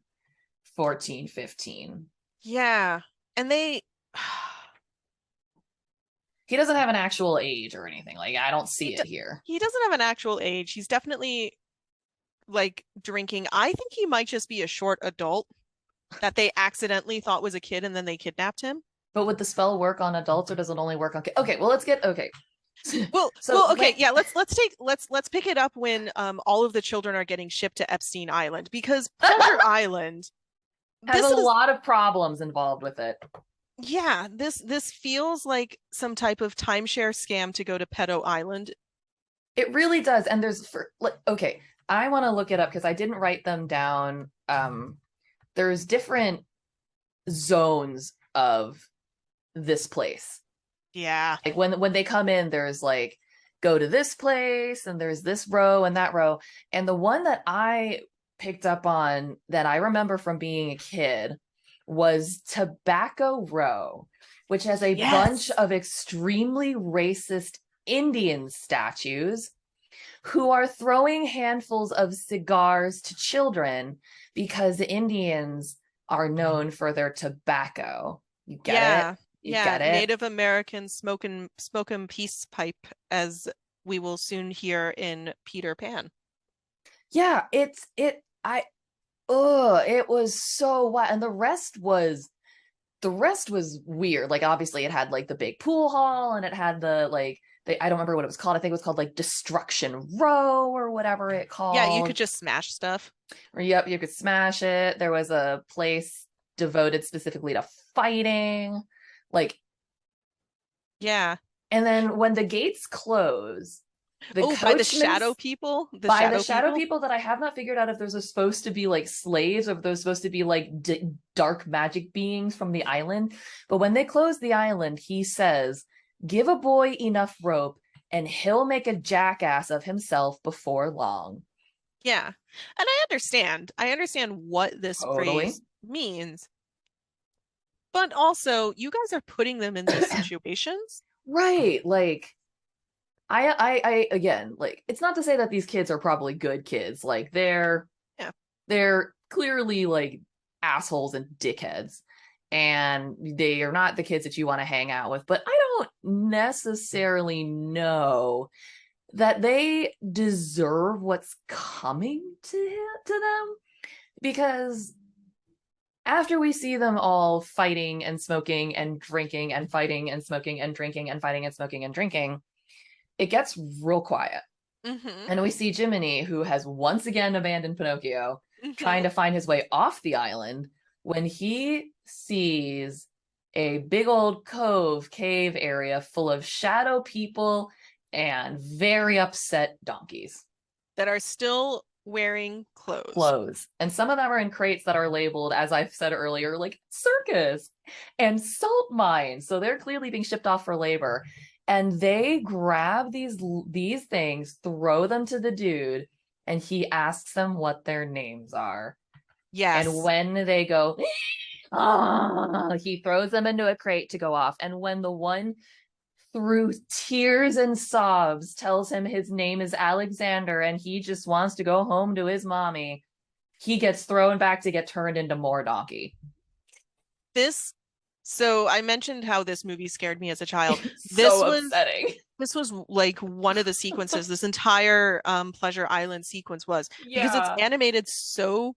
Speaker 1: 14, 15.
Speaker 2: yeah, and they
Speaker 1: He doesn't have an actual age or anything. Like, I don't
Speaker 2: he
Speaker 1: see
Speaker 2: d
Speaker 1: it here.
Speaker 2: he doesn't have an actual age. He's definitely like drinking. I think he might just be a short adult that they accidentally thought was a kid and then they kidnapped him.
Speaker 1: But would the spell work on adults or does it only work on kids? Okay, well, let's get okay.
Speaker 2: Well, okay, yeah, let's pick it up when all of the children are getting shipped to Epstein Island because Pleasure Island,
Speaker 1: has
Speaker 2: this
Speaker 1: a
Speaker 2: is
Speaker 1: lot of problems involved with it.
Speaker 2: yeah, this feels like some type of timeshare scam to go to Pedo Island.
Speaker 1: It really does. And okay, I want to look it up because I didn't write them down. There's different zones of this place.
Speaker 2: Yeah.
Speaker 1: Like when they come in, there's like go to this place and there's this row and that row. And the one that I picked up on that I remember from being a kid was Tobacco Row, which has a bunch
Speaker 2: Yes.
Speaker 1: of extremely racist Indian statues who are throwing handfuls of cigars to children because the Indians are known for their tobacco. You get
Speaker 2: Yeah.
Speaker 1: it? You
Speaker 2: Yeah,
Speaker 1: get it?
Speaker 2: Native American smoking peace pipe, as we will soon hear in Peter Pan.
Speaker 1: Yeah, it was so wild. And the rest was weird. Like obviously it had like the big pool hall and it had the like I don't remember what it was called. I think it was called like Destruction Row or whatever it
Speaker 2: Yeah, you could
Speaker 1: called.
Speaker 2: just smash stuff.
Speaker 1: Or yep, you could smash it. There was a place devoted specifically to fighting. Like,
Speaker 2: Yeah.
Speaker 1: and then when the gates close, the
Speaker 2: Oh, by the
Speaker 1: coachman's
Speaker 2: shadow people? The
Speaker 1: by the
Speaker 2: shadow
Speaker 1: shadow
Speaker 2: people?
Speaker 1: people that I have not figured out if those are supposed to be like slaves or if those supposed to be like dark magic beings from the island. But when they close the island, he says, "Give a boy enough rope and he'll make a jackass of himself before long."
Speaker 2: Yeah. And I understand. I understand what this
Speaker 1: Totally.
Speaker 2: phrase means. But also, you guys are putting them in these situations.
Speaker 1: Right. Like I again, like it's not to say that these kids are probably good kids. Like
Speaker 2: Yeah.
Speaker 1: they're clearly like assholes and dickheads. And they are not the kids that you want to hang out with, but I don't necessarily know that they deserve what's coming to them because after we see them all fighting and smoking and drinking and fighting and smoking and drinking and fighting and smoking and drinking, it gets real quiet.
Speaker 2: Mm-hmm.
Speaker 1: And we see Jiminy, who has once again abandoned Pinocchio, trying
Speaker 2: Mm-hmm.
Speaker 1: to find his way off the island when he sees a big old cave area full of shadow people and very upset donkeys.
Speaker 2: That are still wearing clothes.
Speaker 1: Clothes. And some of them are in crates that are labeled, as I've said earlier, like circus and salt mines. So they're clearly being shipped off for labor. And they grab these things, throw them to the dude, and he asks them what their names are. And
Speaker 2: Yes.
Speaker 1: when they go, ah, he throws them into a crate to go off. And when the one through tears and sobs tells him his name is Alexander and he just wants to go home to his mommy, he gets thrown back to get turned into more donkey.
Speaker 2: This, so I mentioned how this movie scared me as a child. This
Speaker 1: So
Speaker 2: was
Speaker 1: upsetting.
Speaker 2: this was like one of the sequences, this entire Pleasure Island sequence was because it's
Speaker 1: Yeah.
Speaker 2: animated so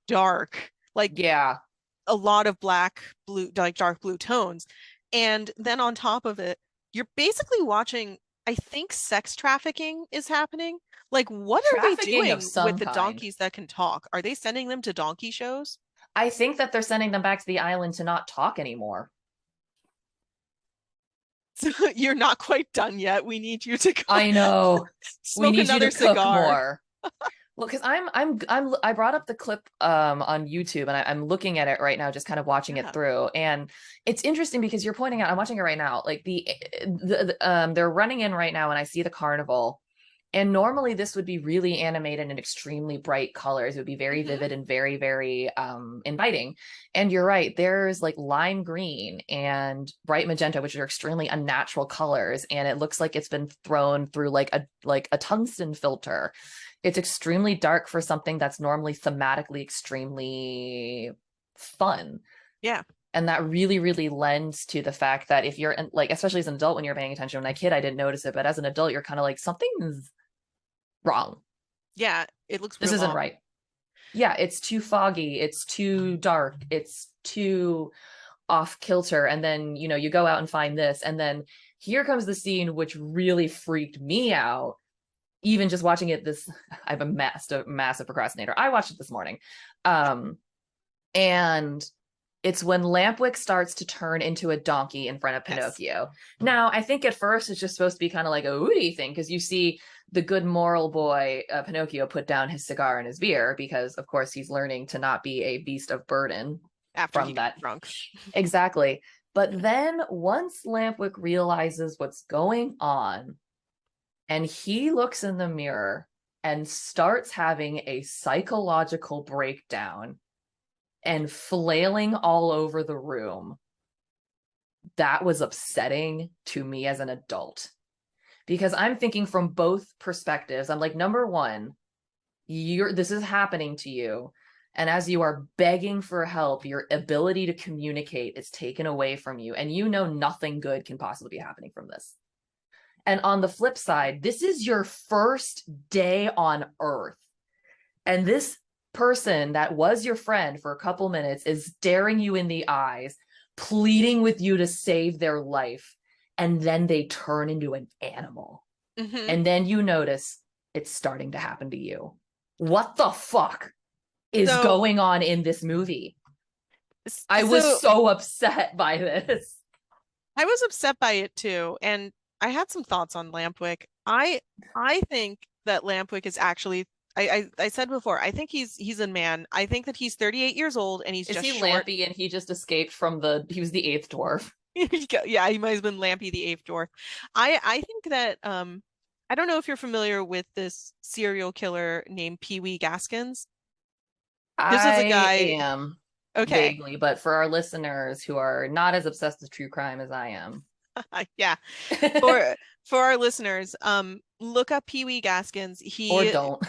Speaker 2: dark, like
Speaker 1: Yeah.
Speaker 2: a lot of black, blue, like dark blue tones. And then on top of it, you're basically watching, I think sex trafficking is happening. Like, what are they
Speaker 1: Trafficking of
Speaker 2: doing with
Speaker 1: some
Speaker 2: the
Speaker 1: kind.
Speaker 2: donkeys that can talk? Are they sending them to donkey shows?
Speaker 1: I think that they're sending them back to the island to not talk anymore.
Speaker 2: So you're not quite done yet. We need you to go
Speaker 1: I know. We
Speaker 2: smoke
Speaker 1: need you to
Speaker 2: another
Speaker 1: cook
Speaker 2: cigar.
Speaker 1: more. Well, because I brought up the clip on YouTube and I'm looking at it right now, just kind of watching it
Speaker 2: Yeah.
Speaker 1: through, and it's interesting because you're pointing out I'm watching it right now, like they're running in right now, and I see the carnival, and normally this would be really animated in extremely bright colors. It would be very
Speaker 2: Mm-hmm.
Speaker 1: vivid and very very inviting. And you're right, there's like lime green and bright magenta, which are extremely unnatural colors, and it looks like it's been thrown through like a tungsten filter. It's extremely dark for something that's normally thematically extremely fun.
Speaker 2: Yeah.
Speaker 1: And that really, really lends to the fact that if you're like, especially as an adult, when you're paying attention, when I kid, I didn't notice it, but as an adult, you're kind of like, something's wrong.
Speaker 2: Yeah. It looks
Speaker 1: This
Speaker 2: real
Speaker 1: isn't
Speaker 2: off.
Speaker 1: right. Yeah, it's too foggy. It's too dark. It's too off kilter. And then, you go out and find this. And then here comes the scene, which really freaked me out even just watching it I'm a massive procrastinator. I watched it this morning. And it's when Lampwick starts to turn into a donkey in front of
Speaker 2: Yes.
Speaker 1: Pinocchio. Now, I think at first it's just supposed to be kind of like a Woody thing, because you see the good moral boy, Pinocchio, put down his cigar and his beer, because of course he's learning to not be a beast of burden
Speaker 2: After he
Speaker 1: from
Speaker 2: gets
Speaker 1: that.
Speaker 2: drunk.
Speaker 1: Exactly. But then once Lampwick realizes what's going on, and he looks in the mirror and starts having a psychological breakdown and flailing all over the room, that was upsetting to me as an adult. Because I'm thinking from both perspectives. I'm like, number one, this is happening to you. And as you are begging for help, your ability to communicate is taken away from you. And nothing good can possibly be happening from this. And on the flip side, this is your first day on Earth. And this person that was your friend for a couple minutes is staring you in the eyes, pleading with you to save their life. And then they turn into an animal.
Speaker 2: Mm-hmm.
Speaker 1: And then you notice it's starting to happen to you. What the fuck is going on in this movie? I was so upset by this.
Speaker 2: I was upset by it too, and I had some thoughts on Lampwick. I think that Lampwick is actually I said before, I think he's a man. I think that he's 38 years old and he's
Speaker 1: Is
Speaker 2: just
Speaker 1: he
Speaker 2: short.
Speaker 1: Lampy and he just escaped from he was the eighth dwarf?
Speaker 2: Yeah, he might have been Lampy the eighth dwarf. I think that I don't know if you're familiar with this serial killer named Pee Wee Gaskins. This was a
Speaker 1: I
Speaker 2: guy.
Speaker 1: am
Speaker 2: Okay.
Speaker 1: vaguely, but for our listeners who are not as obsessed with true crime as I am.
Speaker 2: Yeah. For our listeners, look up Pee Wee Gaskins.
Speaker 1: Or don't.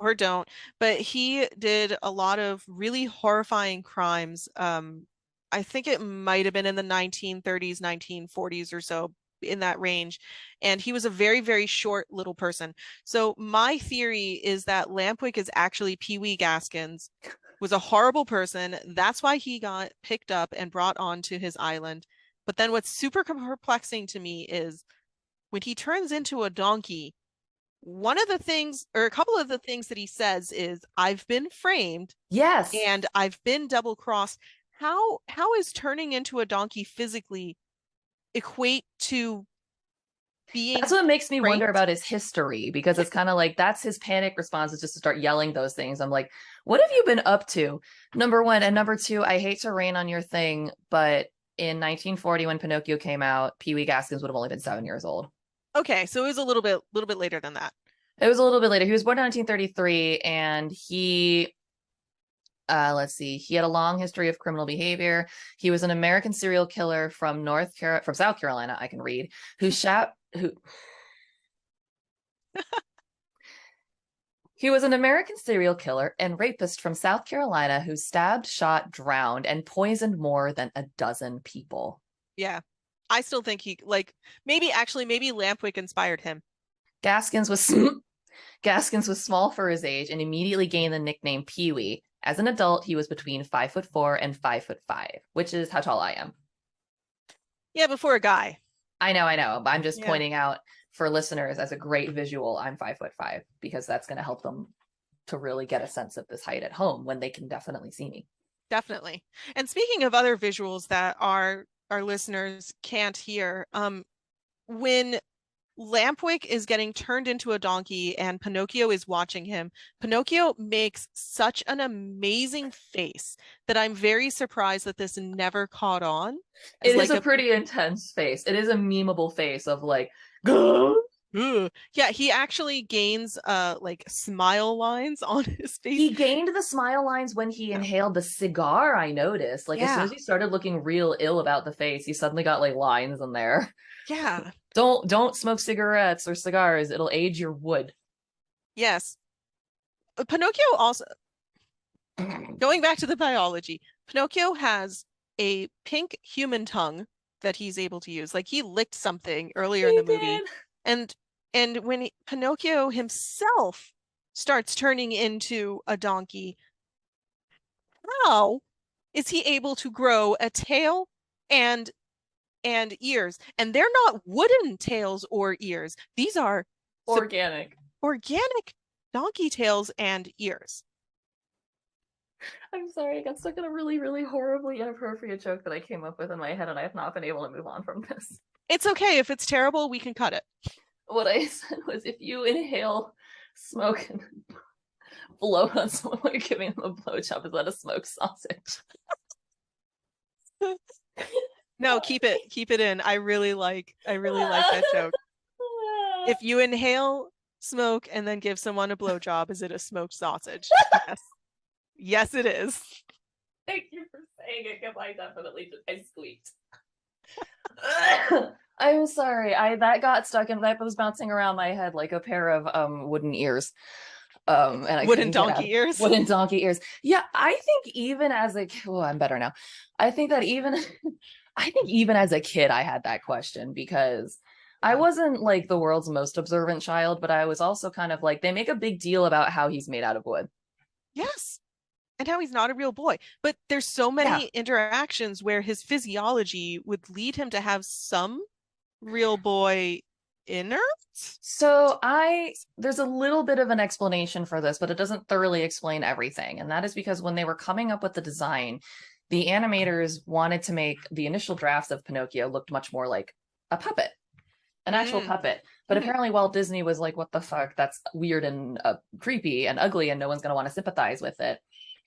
Speaker 2: Or don't, but he did a lot of really horrifying crimes. I think it might have been in the 1930s, 1940s or so, in that range. And he was a very, very short little person. So my theory is that Lampwick is actually Pee Wee Gaskins, was a horrible person. That's why he got picked up and brought onto his island. But then what's super perplexing to me is when he turns into a donkey, one of the things, or a couple of the things that he says is, I've been framed
Speaker 1: Yes.
Speaker 2: and I've been double crossed. How is turning into a donkey physically equate to
Speaker 1: That's
Speaker 2: being
Speaker 1: what makes me wonder
Speaker 2: raped?
Speaker 1: about his history, because it's kind of like that's his panic response is just to start yelling those things. I'm like, what have you been up to? Number one. And number two, I hate to rain on your thing, but in 1940, when Pinocchio came out, Pee Wee Gaskins would have only been 7 years old.
Speaker 2: Okay, so it was a little bit later than that.
Speaker 1: It was a little bit later. He was born in 1933, and let's see, he had a long history of criminal behavior. He was an American serial killer from South Carolina. I can read who shot who He was an American serial killer and rapist from South Carolina who stabbed, shot, drowned, and poisoned more than a dozen people.
Speaker 2: Yeah. I still think he like maybe Lampwick inspired him.
Speaker 1: Gaskins was Gaskins was small for his age and immediately gained the nickname Pee Wee. As an adult, he was between 5'4" and 5'5", which is how tall I am.
Speaker 2: Yeah, before a guy.
Speaker 1: I know, but I'm just
Speaker 2: Yeah,
Speaker 1: pointing out for listeners as a great visual, I'm 5'5", because that's going to help them to really get a sense of this height at home when they can definitely see me.
Speaker 2: definitely. And speaking of other visuals that our listeners can't hear, when Lampwick is getting turned into a donkey and Pinocchio is watching him, Pinocchio makes such an amazing face that I'm very surprised that this never caught on as
Speaker 1: It is
Speaker 2: like
Speaker 1: a
Speaker 2: a
Speaker 1: pretty intense face. It is a memeable face of like, "Gah!"
Speaker 2: ugh. Yeah, he actually gains like smile lines on his face.
Speaker 1: He gained the smile lines when he
Speaker 2: Yeah.
Speaker 1: inhaled the cigar, I noticed. Like as soon as
Speaker 2: Yeah.
Speaker 1: he started looking real ill about the face, he suddenly got like lines in there.
Speaker 2: Yeah.
Speaker 1: Don't smoke cigarettes or cigars. It'll age your wood.
Speaker 2: Yes. Pinocchio also, going back to the biology, Pinocchio has a pink human tongue that he's able to use. Like he licked something earlier in
Speaker 1: He
Speaker 2: the movie,
Speaker 1: did.
Speaker 2: and when Pinocchio himself starts turning into a donkey, how is he able to grow a tail and ears? And they're not wooden tails or ears. These are
Speaker 1: Organic.
Speaker 2: organic donkey tails and ears.
Speaker 1: I'm sorry, I got stuck in a really, really horribly inappropriate joke that I came up with in my head, and I have not been able to move on from this.
Speaker 2: It's okay. If it's terrible, we can cut it.
Speaker 1: What I said was if you inhale smoke and blow on someone while you're giving them a blowjob, is that a smoked sausage?
Speaker 2: No, keep it in. I really like that joke. If you inhale smoke and then give someone a blowjob, is it a smoked sausage? Yes. Yes, it is.
Speaker 1: Thank you for saying it, because I definitely I squeaked. I'm sorry. I that got stuck and that was bouncing around my head like a pair of wooden ears. And I
Speaker 2: Wooden
Speaker 1: couldn't get out.
Speaker 2: donkey ears.
Speaker 1: Wooden donkey ears. Yeah, I think even as a oh, I'm better now. I think that even I think even as a kid I had that question, because I wasn't like the world's most observant child, but I was also kind of like they make a big deal about how he's made out of wood.
Speaker 2: Yes. And how he's not a real boy. But there's so
Speaker 1: Yeah.
Speaker 2: many interactions where his physiology would lead him to have some real boy innards.
Speaker 1: So there's a little bit of an explanation for this, but it doesn't thoroughly explain everything. And that is because when they were coming up with the design, the animators wanted to make the initial drafts of Pinocchio looked much more like a puppet, an actual
Speaker 2: Mm.
Speaker 1: puppet. But
Speaker 2: Mhm.
Speaker 1: apparently Walt Disney was like, what the fuck? That's weird and creepy and ugly, and no one's going to want to sympathize with it.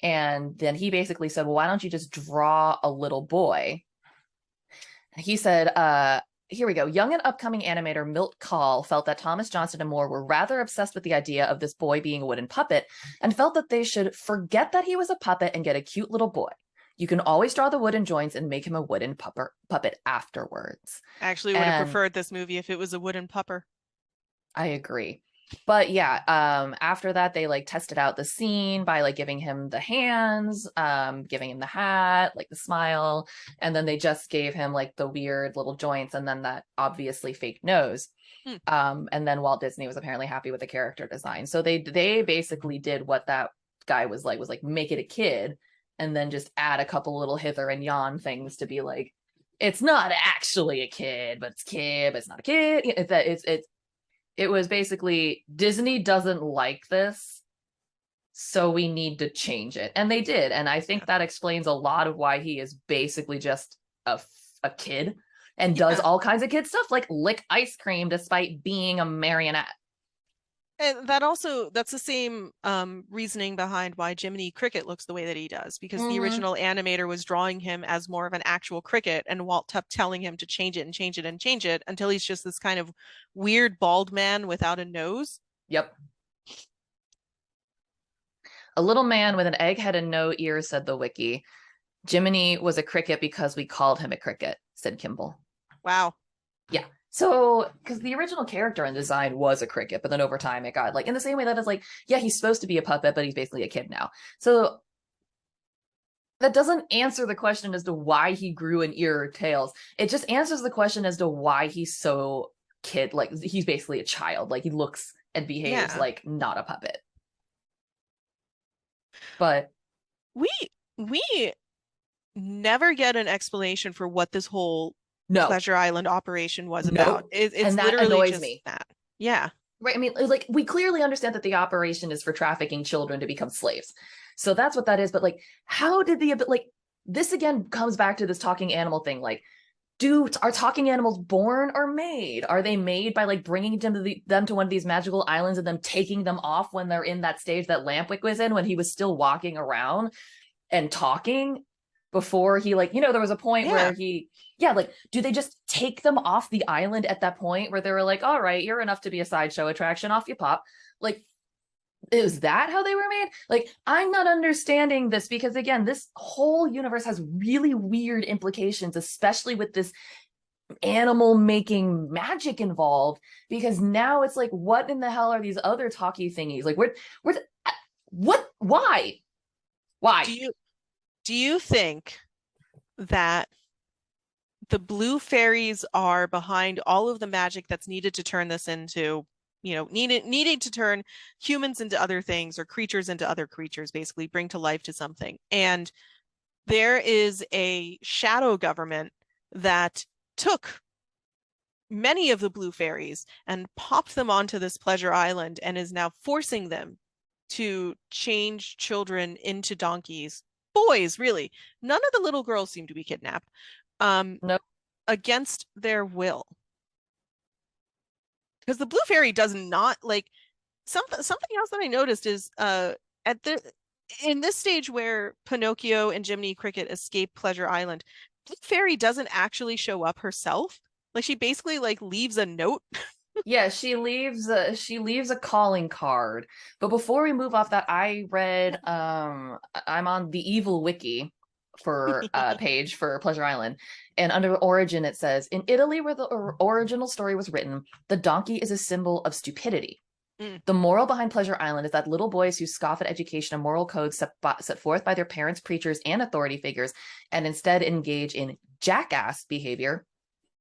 Speaker 1: And then he basically said, well, why don't you just draw a little boy? He said, here we go. Young and upcoming animator Milt Kahl felt that Thomas Johnston and Moore were rather obsessed with the idea of this boy being a wooden puppet and felt that they should forget that he was a puppet and get a cute little boy. You can always draw the wooden joints and make him a wooden puppet afterwards.
Speaker 2: I actually would have
Speaker 1: And
Speaker 2: preferred this movie if it was a wooden pupper.
Speaker 1: I agree. But yeah, after that they like tested out the scene by like giving him the hands, giving him the hat, like the smile, and then they just gave him like the weird little joints and then that obviously fake nose.
Speaker 2: Hmm.
Speaker 1: And then Walt Disney was apparently happy with the character design. So they basically did what that guy was like make it a kid and then just add a couple little hither and yon things to be like, it's not actually a kid, but it's kid, but it's not a kid. It's It was basically Disney doesn't like this, so we need to change it. And they did. And I think that explains a lot of why he is basically just a kid and does
Speaker 2: Yeah.
Speaker 1: all kinds of kid stuff like lick ice cream despite being a marionette.
Speaker 2: And that's the same reasoning behind why Jiminy Cricket looks the way that he does, because the
Speaker 1: Mm-hmm.
Speaker 2: original animator was drawing him as more of an actual cricket, and Walt kept telling him to change it and change it and change it until he's just this kind of weird bald man without a nose.
Speaker 1: Yep. A little man with an egg head and no ears, said the wiki. Jiminy was a cricket because we called him a cricket, said Kimball.
Speaker 2: Wow.
Speaker 1: Yeah. So, because the original character and design was a cricket, but then over time it got like in the same way that it's like, yeah, he's supposed to be a puppet, but he's basically a kid now. So that doesn't answer the question as to why he grew an ear or tails. It just answers the question as to why he's so kid, like he's basically a child. Like he looks and behaves
Speaker 2: Yeah.
Speaker 1: like not a puppet. But
Speaker 2: We we never get an explanation for what this whole
Speaker 1: no,
Speaker 2: Pleasure Island operation was about.
Speaker 1: nope.
Speaker 2: It's
Speaker 1: And that
Speaker 2: literally
Speaker 1: annoys
Speaker 2: just
Speaker 1: me.
Speaker 2: that. Yeah.
Speaker 1: Right. I mean, like we clearly understand that the operation is for trafficking children to become slaves. So that's what that is. But like, how did the like this again comes back to this talking animal thing? Like, are talking animals born or made? Are they made by like bringing them to one of these magical islands and then taking them off when they're in that stage that Lampwick was in when he was still walking around and talking before he like there was a point
Speaker 2: Yeah.
Speaker 1: where yeah, like do they just take them off the island at that point where they were like, all right, you're enough to be a sideshow attraction, off you pop? Like, is that how they were made? Like, I'm not understanding this because again, this whole universe has really weird implications, especially with this animal making magic involved, because now it's like, what in the hell are these other talkie thingies? Like, where what why
Speaker 2: Do you think that the blue fairies are behind all of the magic that's needed to turn this into, needing to turn humans into other things or creatures into other creatures, basically bring to life to something? And there is a shadow government that took many of the blue fairies and popped them onto this pleasure island and is now forcing them to change children into donkeys. Boys, really. None of the little girls seem to be kidnapped. Um,
Speaker 1: no
Speaker 2: against their will. Because the blue fairy does not like something else that I noticed is at the in this stage where Pinocchio and Jiminy Cricket escape Pleasure Island, Blue Fairy doesn't actually show up herself. Like she basically like leaves a note.
Speaker 1: Yeah, she leaves a calling card. But before we move off that, I read I'm on the evil wiki for page for Pleasure Island. And under origin it says, in Italy where the original story was written, the donkey is a symbol of stupidity.
Speaker 2: Mm.
Speaker 1: The moral behind Pleasure Island is that little boys who scoff at education and moral codes set forth by their parents, preachers, and authority figures, and instead engage in jackass behavior,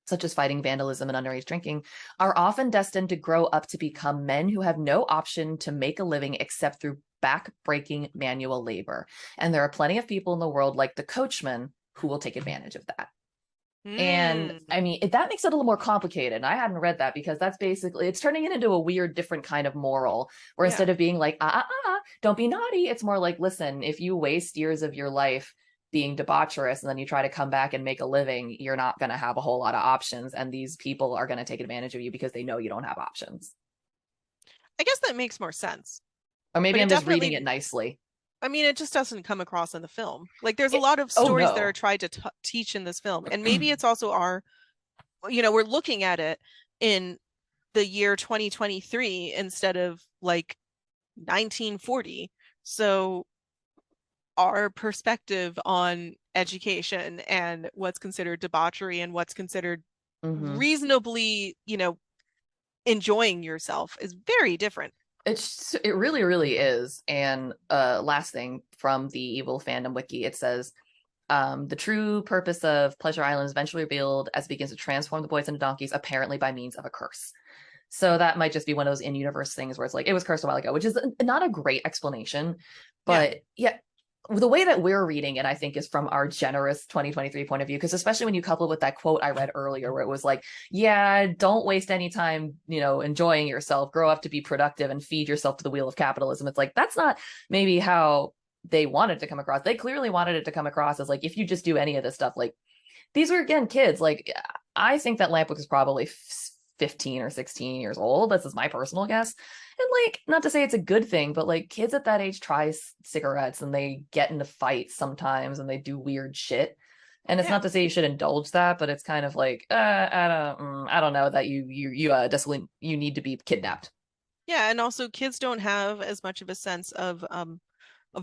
Speaker 1: such as fighting, vandalism, and underage drinking, are often destined to grow up to become men who have no option to make a living except through back-breaking manual labor. And there are plenty of people in the world, like the coachman, who will take advantage of that. And
Speaker 2: Mm.
Speaker 1: I mean, that makes it a little more complicated. And I hadn't read that because that's basically, it's turning it into a weird, different kind of moral, where
Speaker 2: Yeah.
Speaker 1: instead of being like, don't be naughty, it's more like, listen, if you waste years of your life being debaucherous and then you try to come back and make a living, you're not going to have a whole lot of options. And these people are going to take advantage of you because they know you don't have options.
Speaker 2: I guess that makes more sense.
Speaker 1: Or maybe
Speaker 2: But it
Speaker 1: I'm just reading
Speaker 2: definitely,
Speaker 1: it nicely.
Speaker 2: I mean, it just doesn't come across in the film. Like there's a lot of
Speaker 1: Oh,
Speaker 2: stories that are
Speaker 1: no.
Speaker 2: tried to teach in this film. And maybe it's also we're looking at it in the year 2023 instead of like 1940. So our perspective on education and what's considered debauchery and what's considered
Speaker 1: Mm-hmm.
Speaker 2: reasonably, enjoying yourself is very different.
Speaker 1: It really, really is. And last thing from the evil fandom wiki, it says, the true purpose of Pleasure Island is eventually revealed as it begins to transform the boys into donkeys, apparently by means of a curse. So that might just be one of those in-universe things where it's like, it was cursed a while ago, which is not a great explanation.
Speaker 2: Yeah.
Speaker 1: But yeah, the way that we're reading it, I think, is from our generous 2023 point of view. Because especially when you couple with that quote I read earlier, where it was like, yeah, don't waste any time, enjoying yourself, grow up to be productive and feed yourself to the wheel of capitalism. It's like, that's not maybe how they wanted to come across. They clearly wanted it to come across as like, if you just do any of this stuff, like, these were, again, kids. Like, I think that Lampwick is probably 15 or 16 years old. This is my personal guess. And like, not to say it's a good thing, but like, kids at that age try cigarettes and they get into fights sometimes and they do weird shit. And it's
Speaker 2: Yeah.
Speaker 1: not to say you should indulge that, but it's kind of like, I don't know that you definitely you need to be kidnapped.
Speaker 2: Yeah, and also kids don't have as much of a sense of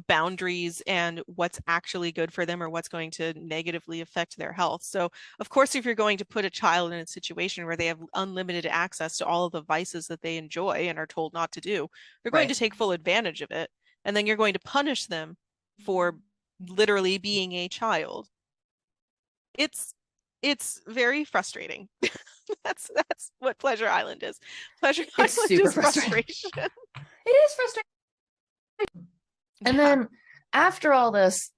Speaker 2: boundaries and what's actually good for them or what's going to negatively affect their health. So, of course, if you're going to put a child in a situation where they have unlimited access to all of the vices that they enjoy and are told not to do, they're going to
Speaker 1: Right.
Speaker 2: take full advantage of it. And then you're going to punish them for literally being a child. It's it's very frustrating. That's what Pleasure Island is. Pleasure
Speaker 1: It's
Speaker 2: Island
Speaker 1: super
Speaker 2: is
Speaker 1: frustrating.
Speaker 2: frustration.
Speaker 1: It is frustrating. And
Speaker 2: Yeah.
Speaker 1: then after all this,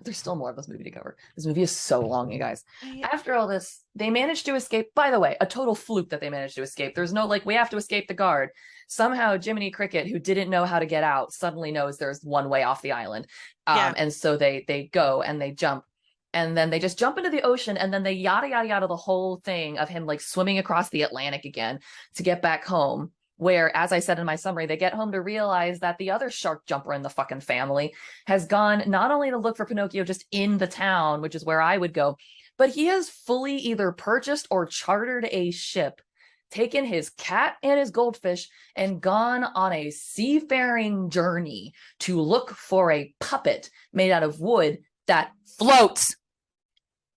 Speaker 1: there's still more of this movie to cover. This movie is so long, you guys.
Speaker 2: I,
Speaker 1: After all this, they managed to escape. By the way, a total fluke that they managed to escape. There's no like, we have to escape the guard. Somehow, Jiminy Cricket, who didn't know how to get out, suddenly knows there's one way off the island.
Speaker 2: yeah.
Speaker 1: And so they go and they jump. And then they just jump into the ocean, and then they yada yada yada the whole thing of him like swimming across the Atlantic again to get back home. Where, as I said in my summary, they get home to realize that the other shark jumper in the fucking family has gone not only to look for Pinocchio just in the town, which is where I would go, but he has fully either purchased or chartered a ship, taken his cat and his goldfish, and gone on a seafaring journey to look for a puppet made out of wood that floats.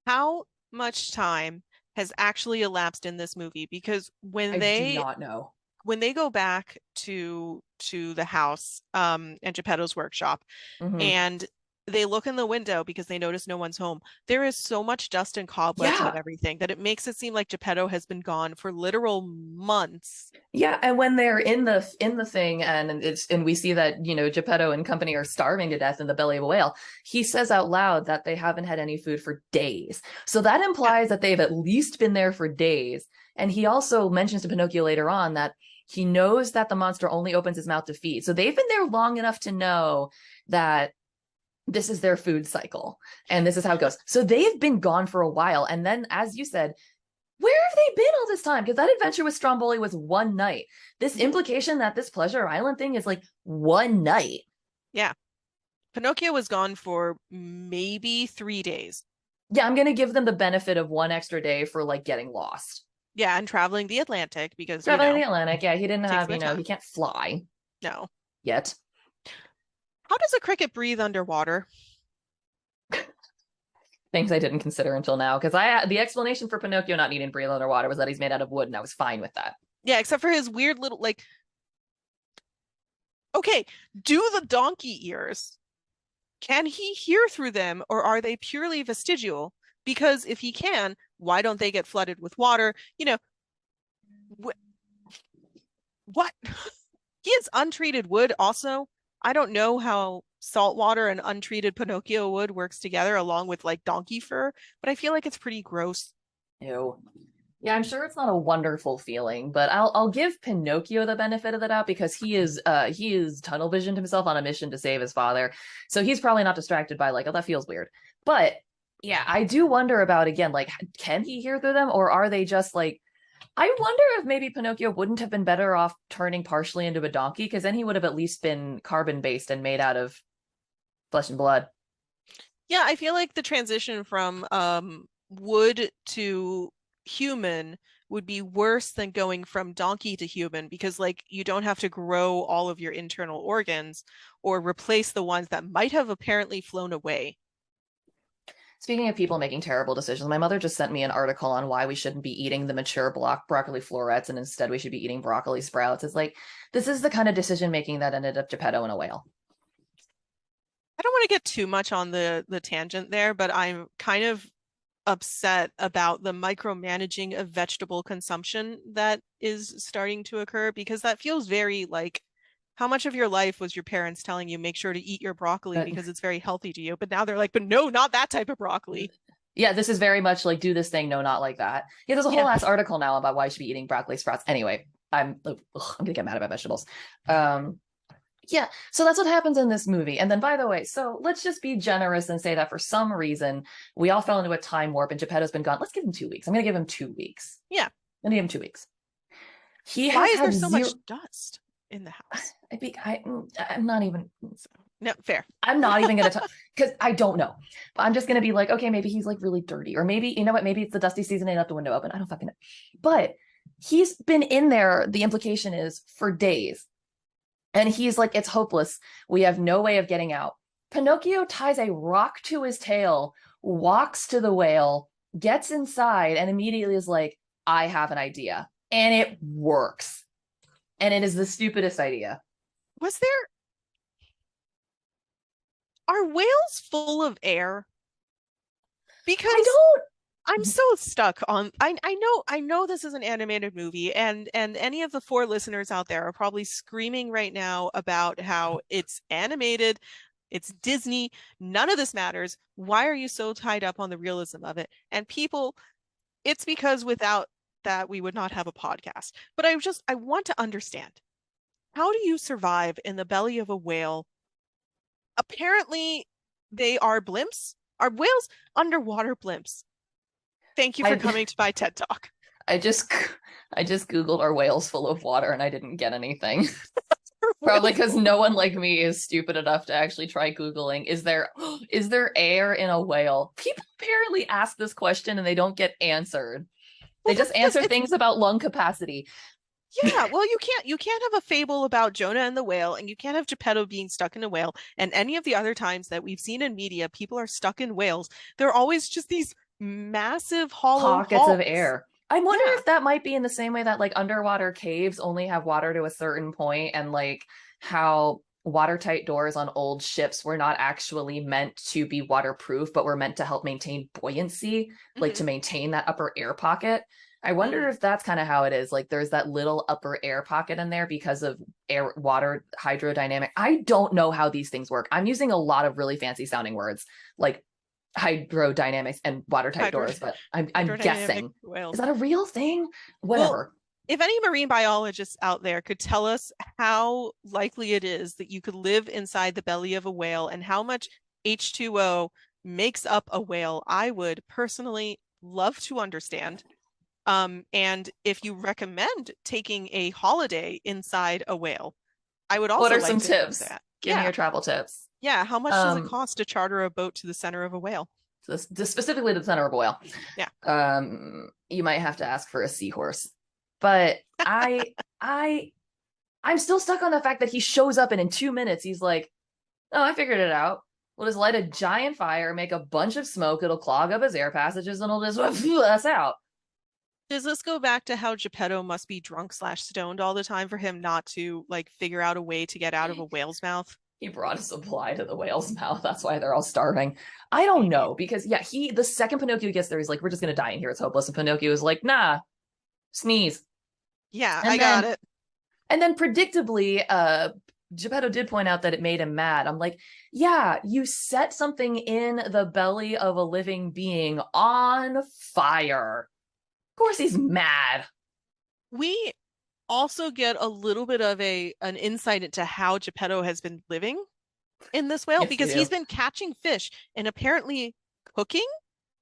Speaker 2: How much time has actually elapsed in this movie? Because
Speaker 1: I do not know.
Speaker 2: when they go back to the house and Geppetto's workshop
Speaker 1: Mm-hmm.
Speaker 2: and they look in the window because they notice no one's home, there is so much dust and cobwebs on
Speaker 1: Yeah.
Speaker 2: everything that it makes it seem like Geppetto has been gone for literal months.
Speaker 1: Yeah, and when they're in the thing and we see that, Geppetto and company are starving to death in the belly of a whale, he says out loud that they haven't had any food for days. So that
Speaker 2: Yeah.
Speaker 1: implies that they've at least been there for days. And he also mentions to Pinocchio later on that he knows that the monster only opens his mouth to feed. So they've been there long enough to know that this is their food cycle and this is how it goes. So they've been gone for a while. And then, as you said, where have they been all this time? Because that adventure with Stromboli was one night. This implication that this Pleasure Island thing is like one night.
Speaker 2: Yeah. Pinocchio was gone for maybe 3 days.
Speaker 1: Yeah, I'm gonna give them the benefit of one extra day for like getting lost.
Speaker 2: Yeah, and traveling the Atlantic because,
Speaker 1: Traveling the Atlantic, yeah, he didn't
Speaker 2: takes
Speaker 1: have,
Speaker 2: a bit of
Speaker 1: he
Speaker 2: time.
Speaker 1: can't fly
Speaker 2: No.
Speaker 1: yet.
Speaker 2: How does a cricket breathe underwater?
Speaker 1: Things I didn't consider until now, because the explanation for Pinocchio not needing to breathe underwater was that he's made out of wood, and I was fine with that.
Speaker 2: Yeah, except for his weird little like okay, do the donkey ears. Can he hear through them or are they purely vestigial? Because if he can, why don't they get flooded with water? Wh what? He has untreated wood also. I don't know how salt water and untreated Pinocchio wood works together along with like donkey fur, but I feel like it's pretty gross.
Speaker 1: Ew. Yeah, I'm sure it's not a wonderful feeling, but I'll give Pinocchio the benefit of the doubt because he is tunnel visioned himself on a mission to save his father. So he's probably not distracted by like, oh, that feels weird. But yeah, I do wonder about again, like, can he hear through them, or are they just like, I wonder if maybe Pinocchio wouldn't have been better off turning partially into a donkey, because then he would have at least been carbon based and made out of flesh and blood.
Speaker 2: Yeah, I feel like the transition from wood to human would be worse than going from donkey to human because like you don't have to grow all of your internal organs or replace the ones that might have apparently flown away.
Speaker 1: Speaking of people making terrible decisions, my mother just sent me an article on why we shouldn't be eating the mature broccoli florets and instead we should be eating broccoli sprouts. It's like, this is the kind of decision making that ended up Geppetto in a whale.
Speaker 2: I don't want to get too much on the tangent there, but I'm kind of upset about the micromanaging of vegetable consumption that is starting to occur because that feels very like How much of your life was your parents telling you make sure to eat your broccoli
Speaker 1: But
Speaker 2: because it's very healthy to you? But now they're like, but no, not that type of broccoli.
Speaker 1: yeah, this is very much like do this thing, no, not like that. Yeah, there's a
Speaker 2: Yeah.
Speaker 1: whole ass article now about why you should be eating broccoli sprouts. Anyway, I'm gonna get mad about vegetables. Um, yeah, so that's what happens in this movie. And then, by the way, so let's just be generous and say that for some reason we all fell into a time warp and Geppetto's been gone. Let's give him 2 weeks. I'm gonna give him 2 weeks.
Speaker 2: Yeah.
Speaker 1: I'm gonna give him 2 weeks. He
Speaker 2: Why
Speaker 1: has
Speaker 2: is there
Speaker 1: had
Speaker 2: so
Speaker 1: zero.
Speaker 2: much dust in the house?
Speaker 1: I'm not even.
Speaker 2: No, fair.
Speaker 1: I'm not even gonna talk because I don't know. But I'm just gonna be like, okay, maybe he's like really dirty, or maybe you know what? Maybe it's the dusty season and he left the window open. I don't fucking know. But he's been in there. The implication is for days, and he's like, it's hopeless. We have no way of getting out. Pinocchio ties a rock to his tail, walks to the whale, gets inside, and immediately is like, I have an idea, and it works. And it is the stupidest idea.
Speaker 2: Was there Are whales full of air? Because
Speaker 1: I don't.
Speaker 2: I'm so stuck on I know this is an animated movie and any of the four listeners out there are probably screaming right now about how it's animated, it's Disney, none of this matters. Why are you so tied up on the realism of it? And people, it's because without that we would not have a podcast. But I want to understand. How do you survive in the belly of a whale? Apparently they are blimps. Are whales underwater blimps? Thank you for coming to my TED Talk.
Speaker 1: I just Googled are whales full of water and I didn't get anything. Probably because no one like me is stupid enough to actually try Googling, is there air in a whale? People apparently ask this question and they don't get answered. They just answer things about lung capacity.
Speaker 2: Yeah, well, you can't have a fable about Jonah and the whale, and you can't have Gepetto being stuck in a whale. And any of the other times that we've seen in media, people are stuck in whales. They're always just these massive hollow
Speaker 1: pockets of
Speaker 2: halls.
Speaker 1: air. I wonder
Speaker 2: Yeah.
Speaker 1: if that might be in the same way that like underwater caves only have water to a certain point, and like how watertight doors on old ships were not actually meant to be waterproof, but were meant to help maintain buoyancy, like to maintain that upper air pocket. I wonder if that's kind of how it is. Like there's that little upper air pocket in there because of air water hydrodynamic. I don't know how these things work. I'm using a lot of really fancy sounding words like hydrodynamics and watertight doors, but I'm guessing.
Speaker 2: Whales.
Speaker 1: Is that a real thing? Whatever.
Speaker 2: Well, if any marine biologists out there could tell us how likely it is that you could live inside the belly of a whale and how much H2O makes up a whale, I would personally love to understand. And if you recommend taking a holiday inside a whale, I would also
Speaker 1: what are
Speaker 2: like
Speaker 1: some
Speaker 2: to
Speaker 1: tips?
Speaker 2: that.
Speaker 1: Give me your travel tips.
Speaker 2: Yeah, how much does it cost to charter a boat to the center of a whale?
Speaker 1: Specifically to the center of a whale.
Speaker 2: Yeah.
Speaker 1: You might have to ask for a seahorse. But I'm still stuck on the fact that he shows up and in 2 minutes he's like, oh, I figured it out. We'll just light a giant fire, make a bunch of smoke, it'll clog up his air passages, and it'll just us out.
Speaker 2: Does this go back to how Gepetto must be drunk / stoned all the time for him not to like figure out a way to get out of a whale's mouth?
Speaker 1: He brought a supply to the whale's mouth. That's why they're all starving. I don't know, because yeah, the second Pinocchio gets there, he's like, we're just gonna die in here. It's hopeless. And Pinocchio is like, nah, sneeze.
Speaker 2: Yeah, I got it.
Speaker 1: And then predictably, Gepetto did point out that it made him mad. I'm like, yeah, you set something in the belly of a living being on fire. Of course he's mad.
Speaker 2: We also get a little bit of an insight into how Gepetto has been living in this whale, because he's been catching fish and apparently cooking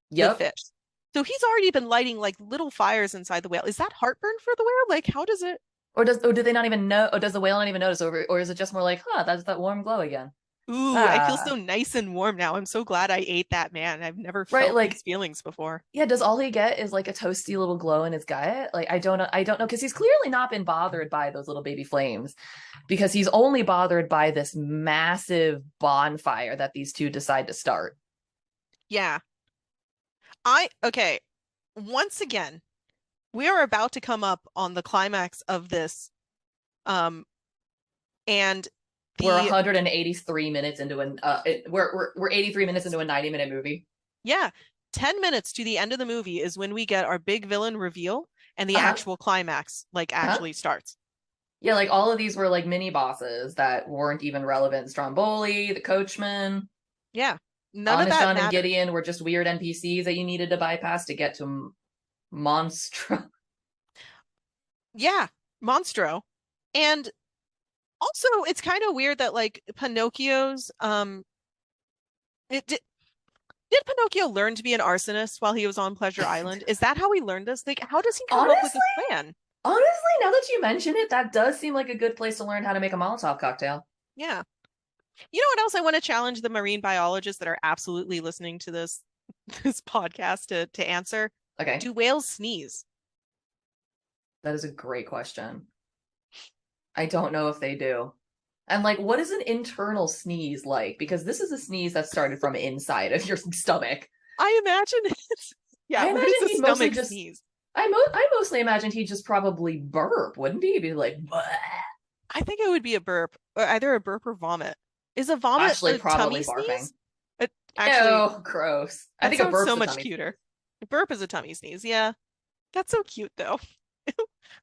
Speaker 2: the fish. So he's already been lighting like little fires inside the whale. Is that heartburn for the whale? Like, how does it?
Speaker 1: Or do they not even know? Or does the whale not even notice? Or is it just more like, that's that warm glow again?
Speaker 2: Ooh, I feel so nice and warm now. I'm so glad I ate that, man. I've never felt these feelings before.
Speaker 1: Yeah, does all he get is like a toasty little glow in his gut? Like, I don't know, because he's clearly not been bothered by those little baby flames, because he's only bothered by this massive bonfire that these two decide to start.
Speaker 2: Yeah. Okay. Once again, we are about to come up on the climax of this. And
Speaker 1: we're 183 minutes into we're 83 minutes into a 90-minute movie.
Speaker 2: Yeah. 10 minutes to the end of the movie is when we get our big villain reveal and the actual climax actually starts.
Speaker 1: Yeah, like all of these were like mini bosses that weren't even relevant. Stromboli, the coachman,
Speaker 2: Yeah. None of
Speaker 1: Honest
Speaker 2: that
Speaker 1: John and
Speaker 2: mattered.
Speaker 1: Gideon were just weird NPCs that you needed to bypass to get to Monstro.
Speaker 2: Yeah. Monstro. And also it's kind of weird that like Pinocchio's it did Pinocchio learn to be an arsonist while he was on Pleasure Island? Is that how he learned this? Like, how does he come up with this
Speaker 1: Honestly,
Speaker 2: plan?
Speaker 1: honestly, now that you mention it, that does seem like a good place to learn how to make a Molotov cocktail.
Speaker 2: Yeah. You know what else I want to challenge the marine biologists that are absolutely listening to this podcast to answer?
Speaker 1: Okay,
Speaker 2: Do whales sneeze?
Speaker 1: that is a great question. I don't know if they do. And like, what is an internal sneeze like? Because this is a sneeze that started from inside of your stomach.
Speaker 2: I imagine it's yeah,
Speaker 1: I
Speaker 2: where does
Speaker 1: imagine
Speaker 2: the
Speaker 1: he'd mostly
Speaker 2: stomach
Speaker 1: just.
Speaker 2: sneeze?
Speaker 1: I mostly imagined he'd just probably burp, wouldn't he? He'd be like, "Bleh."
Speaker 2: I think it would be a burp, or either a burp or vomit. Is a vomit
Speaker 1: Ashley
Speaker 2: a tummy
Speaker 1: probably barfing.
Speaker 2: sneeze? Actually,
Speaker 1: Ew, gross. I
Speaker 2: that
Speaker 1: think a
Speaker 2: sounds so
Speaker 1: burp's a
Speaker 2: much
Speaker 1: tummy.
Speaker 2: cuter. A burp is a tummy sneeze. Yeah, that's so cute though.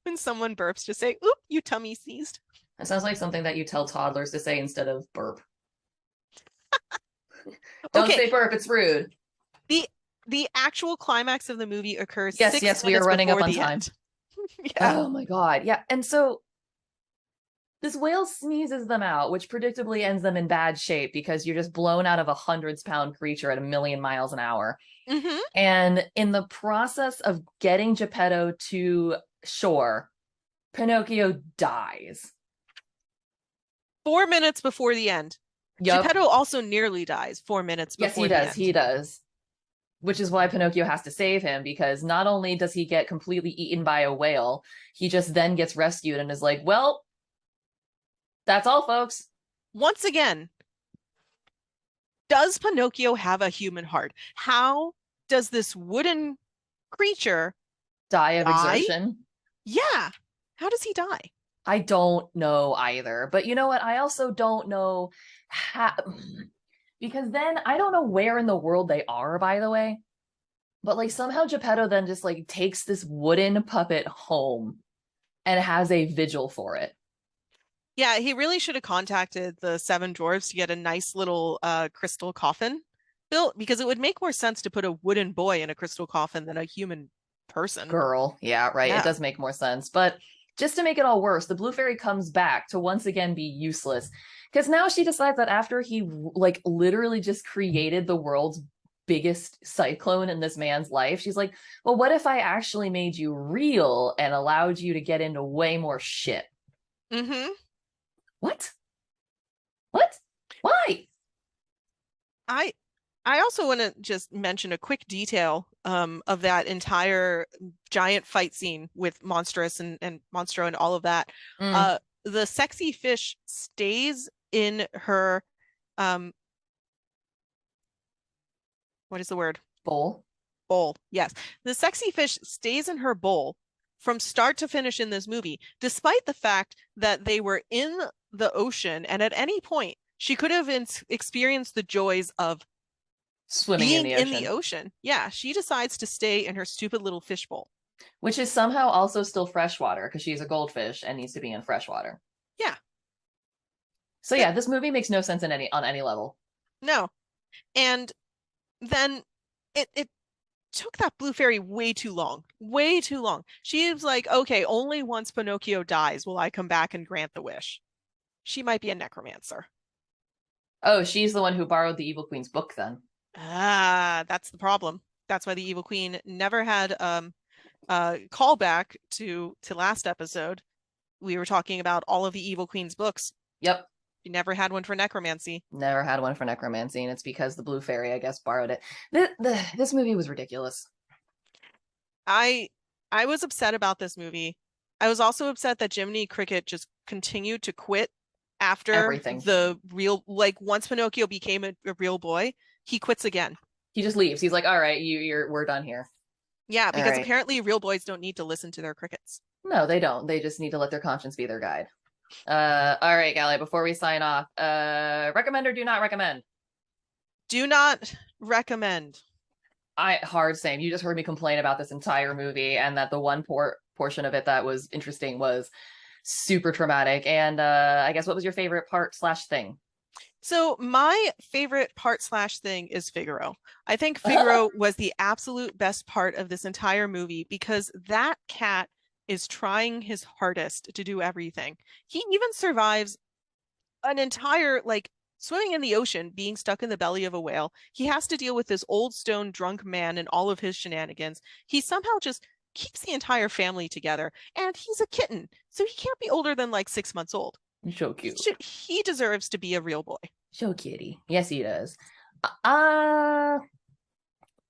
Speaker 2: When someone burps, just say, "Oop, you tummy sneezed."
Speaker 1: It sounds like something that you tell toddlers to say instead of burp. Don't
Speaker 2: Okay,
Speaker 1: say burp, it's rude.
Speaker 2: the the actual climax of the movie occurs
Speaker 1: Yes,
Speaker 2: six
Speaker 1: yes, we are
Speaker 2: minutes
Speaker 1: running up
Speaker 2: before
Speaker 1: on
Speaker 2: the
Speaker 1: time.
Speaker 2: end. Yeah.
Speaker 1: Oh my god. Yeah. And so this whale sneezes them out, which predictably ends them in bad shape because you're just blown out of a hundreds-pound creature at a million miles an hour.
Speaker 2: Mm-hmm.
Speaker 1: And in the process of getting Gepetto to shore, Pinocchio dies.
Speaker 2: 4 minutes before the end.
Speaker 1: Yup.
Speaker 2: Geppetto also nearly dies 4 minutes
Speaker 1: Yes, he
Speaker 2: before the
Speaker 1: does.
Speaker 2: end.
Speaker 1: He does. Which is why Pinocchio has to save him because not only does he get completely eaten by a whale, he just then gets rescued and is like, well, that's all, folks.
Speaker 2: Once again, does Pinocchio have a human heart? How does this wooden creature
Speaker 1: Die of
Speaker 2: die?
Speaker 1: exertion.
Speaker 2: Yeah. How does he die?
Speaker 1: I don't know either. But you know what? I also don't know how. Because then I don't know where in the world they are, by the way. But like somehow Geppetto then just like takes this wooden puppet home and has a vigil for it.
Speaker 2: Yeah, he really should have contacted the Seven Dwarfs to get a nice little crystal coffin built because it would make more sense to put a wooden boy in a crystal coffin than a human person.
Speaker 1: Girl. Yeah, right. It
Speaker 2: Yeah.
Speaker 1: does make more sense. But just to make it all worse, the Blue Fairy comes back to once again be useless. Because now she decides that after he like literally just created the world's biggest cyclone in this man's life, she's like, well, what if I actually made you real and allowed you to get into way more shit?
Speaker 2: Mm-hmm.
Speaker 1: What? What? Why?
Speaker 2: I I also want to just mention a quick detail of that entire giant fight scene with Monstrous and Monstro and all of that.
Speaker 1: Mm,
Speaker 2: The sexy fish stays in her um what is the word?
Speaker 1: bowl.
Speaker 2: Bowl. Yes. The sexy fish stays in her bowl from start to finish in this movie, despite the fact that they were in the ocean and at any point she could have experienced the joys of
Speaker 1: Swimming in
Speaker 2: being
Speaker 1: the
Speaker 2: in the
Speaker 1: ocean.
Speaker 2: ocean. Yeah, she decides to stay in her stupid little fishbowl.
Speaker 1: Which is somehow also still freshwater because she's a goldfish and needs to be in freshwater.
Speaker 2: Yeah.
Speaker 1: So
Speaker 2: Th-
Speaker 1: yeah, this movie makes no sense in any on any level.
Speaker 2: no. And then it took that blue fairy way too long. Way too long. She was like, okay, only once Pinocchio dies will I come back and grant the wish. She might be a necromancer.
Speaker 1: Oh, she's the one who borrowed the Evil Queen's book then.
Speaker 2: Ah, that's the problem. That's why the evil queen never had callback to last episode. We were talking about all of the evil queen's books.
Speaker 1: Yep.
Speaker 2: She never had one for necromancy.
Speaker 1: Never had one for necromancy, and it's because the Blue Fairy, I guess, borrowed it. This movie was ridiculous.
Speaker 2: I I was upset about this movie. I was also upset that Jiminy Cricket just continued to quit after
Speaker 1: Everything.
Speaker 2: the real, like once Pinocchio became a real boy, he quits again.
Speaker 1: He just leaves. He's like, "All right, we're done here."
Speaker 2: Yeah,
Speaker 1: All
Speaker 2: because
Speaker 1: right.
Speaker 2: apparently real boys don't need to listen to their crickets.
Speaker 1: No, they don't. They just need to let their conscience be their guide. All right, Gally, before we sign off, recommend or do not recommend?
Speaker 2: Do not recommend.
Speaker 1: Hard same. You just heard me complain about this entire movie, and that the one portion of it that was interesting was super traumatic. And I guess what was your favorite part slash thing?
Speaker 2: So my favorite part slash thing is Figaro. I think Figaro was the absolute best part of this entire movie because that cat is trying his hardest to do everything. He even survives an entire like swimming in the ocean, being stuck in the belly of a whale. He has to deal with this old stone drunk man and all of his shenanigans. He somehow just keeps the entire family together, and he's a kitten, so he can't be older than like 6 months old.
Speaker 1: So cute.
Speaker 2: He deserves to be a real boy.
Speaker 1: So kitty. Yes, he does. Uh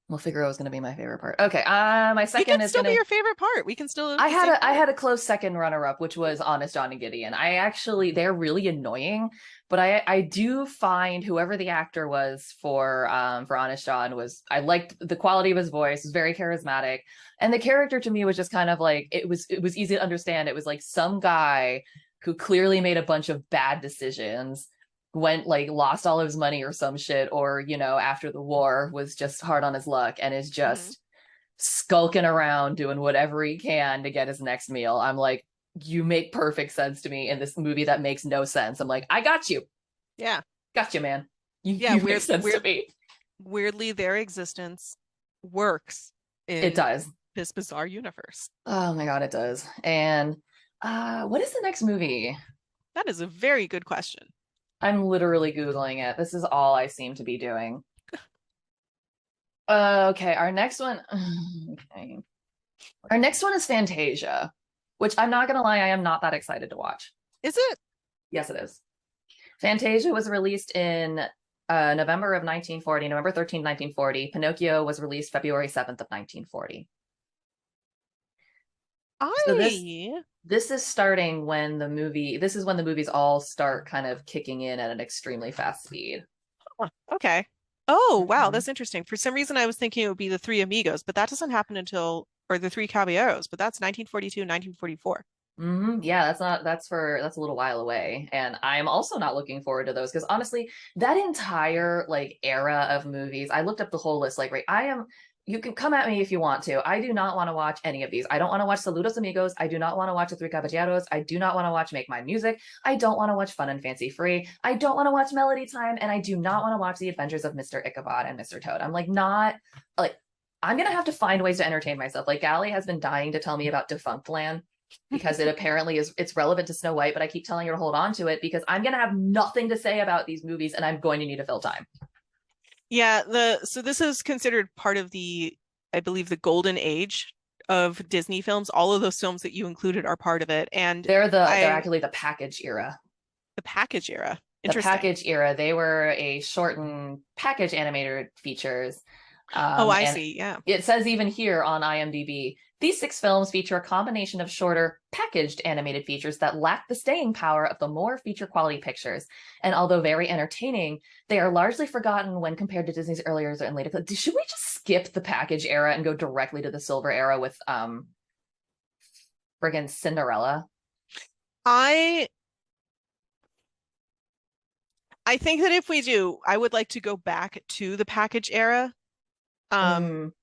Speaker 1: well, Figaro is going to be my favorite part. Okay, my second is
Speaker 2: still
Speaker 1: going to
Speaker 2: be your favorite part. We can still.
Speaker 1: I had a close second runner up, which was Honest John and Gideon. I actually they're really annoying, but I do find whoever the actor was for Honest John was I liked the quality of his voice, was very charismatic, and the character to me was just kind of like it was easy to understand. It was like some guy who clearly made a bunch of bad decisions, went like lost all of his money or some shit, or after the war was just hard on his luck and is just skulking around doing whatever he can to get his next meal. I'm like, you make perfect sense to me in this movie that makes no sense. I'm like, I got you.
Speaker 2: Yeah.
Speaker 1: Got you, man. You
Speaker 2: make
Speaker 1: sense to me.
Speaker 2: Weirdly, their existence works in
Speaker 1: it does.
Speaker 2: This bizarre universe.
Speaker 1: Oh my God, it does. And what is the next movie?
Speaker 2: That is a very good question.
Speaker 1: I'm literally Googling it. This is all I seem to be doing. Okay, our next one. Okay. Our next one is Fantasia, which I'm not gonna lie, I am not that excited to watch.
Speaker 2: Is it?
Speaker 1: Yes, it is. Fantasia was released in November of 1940, November 13th, 1940. Pinocchio was released February 7th of 1940. So this is starting when this is when the movies all start kind of kicking in at an extremely fast speed.
Speaker 2: Okay. Oh, wow, that's interesting. For some reason, I was thinking it would be the Three Amigos, but that doesn't happen until, or the Three Caballeros, but that's 1942, 1944.
Speaker 1: Yeah, that's a little while away. And I'm also not looking forward to those because honestly, that entire like era of movies, I looked up the whole list, like, right, you can come at me if you want to. I do not want to watch any of these. I don't want to watch Saludos Amigos. I do not want to watch The Three Caballeros. I do not want to watch Make Mine Music. I don't want to watch Fun and Fancy Free. I don't want to watch Melody Time. And I do not want to watch The Adventures of Mr. Ichabod and Mr. Toad. I'm like, not like, I'm going to have to find ways to entertain myself. Like, Gally has been dying to tell me about Defunct Land because it apparently it's relevant to Snow White, but I keep telling her to hold on to it because I'm going to have nothing to say about these movies and I'm going to need to fill time.
Speaker 2: Yeah, so this is considered part of I believe the golden age of Disney films. All of those films that you included are part of it. And
Speaker 1: they're actually the package era.
Speaker 2: The package era.
Speaker 1: The package era. They were a shortened package animated features.
Speaker 2: I see. Yeah.
Speaker 1: It says even here on IMDb, these 6 films feature a combination of shorter, packaged animated features that lack the staying power of the more feature quality pictures. And although very entertaining, they are largely forgotten when compared to Disney's earlier and later. Should we just skip the package era and go directly to the silver era with friggin' Cinderella?
Speaker 2: I think that if we do, I would like to go back to the package era.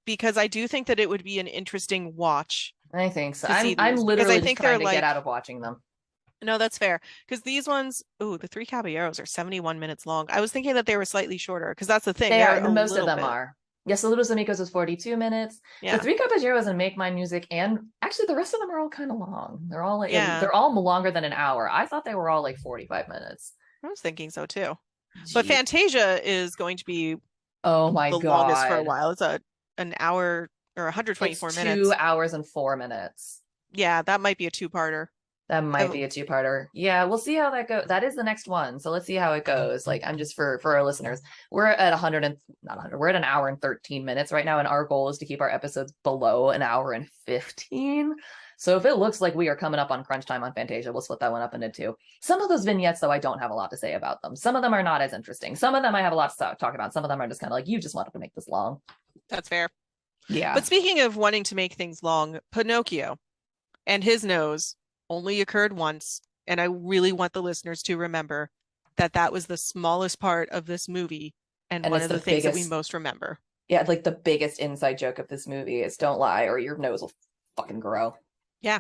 Speaker 2: Because I do think that it would be an interesting watch.
Speaker 1: I think so. I'm literally just trying to get out of watching them.
Speaker 2: No, that's fair. Because these ones, the Three Caballeros are 71 minutes long. I was thinking that they were slightly shorter because that's the thing.
Speaker 1: Most of them are. Yes, Saludos Amigos is 42 minutes. Yeah. The Three Caballeros and Make Mine Music, and actually the rest of them are all kind of long. They're all like they're all longer than an hour. I thought they were all like 45 minutes.
Speaker 2: I was thinking so too. Jeez. But Fantasia is going to be
Speaker 1: oh my God,
Speaker 2: longest for a while. It's an hour or 124 minutes.
Speaker 1: 2 hours and 4 minutes.
Speaker 2: Yeah, that might be a two-parter.
Speaker 1: That might be a two-parter. Yeah, we'll see how that goes. That is the next one, so let's see how it goes. Like, I'm just for our listeners, we're at 100 and not 100. We're at an hour and 13 minutes right now, and our goal is to keep our episodes below an hour and 15. So if it looks like we are coming up on crunch time on Fantasia, we'll split that one up into 2. Some of those vignettes, though, I don't have a lot to say about them. Some of them are not as interesting. Some of them I have a lot to talk about. Some of them are just kind of like, you just wanted to make this long.
Speaker 2: That's fair.
Speaker 1: Yeah.
Speaker 2: But speaking of wanting to make things long, Pinocchio and his nose only occurred once. And I really want the listeners to remember that that was the smallest part of this movie and one of the things that we most remember.
Speaker 1: Yeah, like the biggest inside joke of this movie is don't lie or your nose will fucking grow.
Speaker 2: Yeah.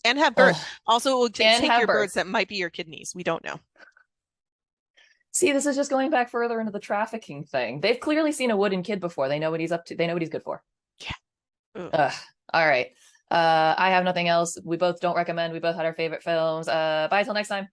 Speaker 2: And have birth.
Speaker 1: Oh,
Speaker 2: Also, it will
Speaker 1: and
Speaker 2: take
Speaker 1: have
Speaker 2: your birds
Speaker 1: birth.
Speaker 2: that might be your kidneys. We don't know.
Speaker 1: See, this is just going back further into the trafficking thing. They've clearly seen a wooden kid before. They know what he's up to. They know what he's good for.
Speaker 2: Yeah. Ugh.
Speaker 1: Ugh. All right. I have nothing else. We both don't recommend. We both had our favorite films. Bye till next time.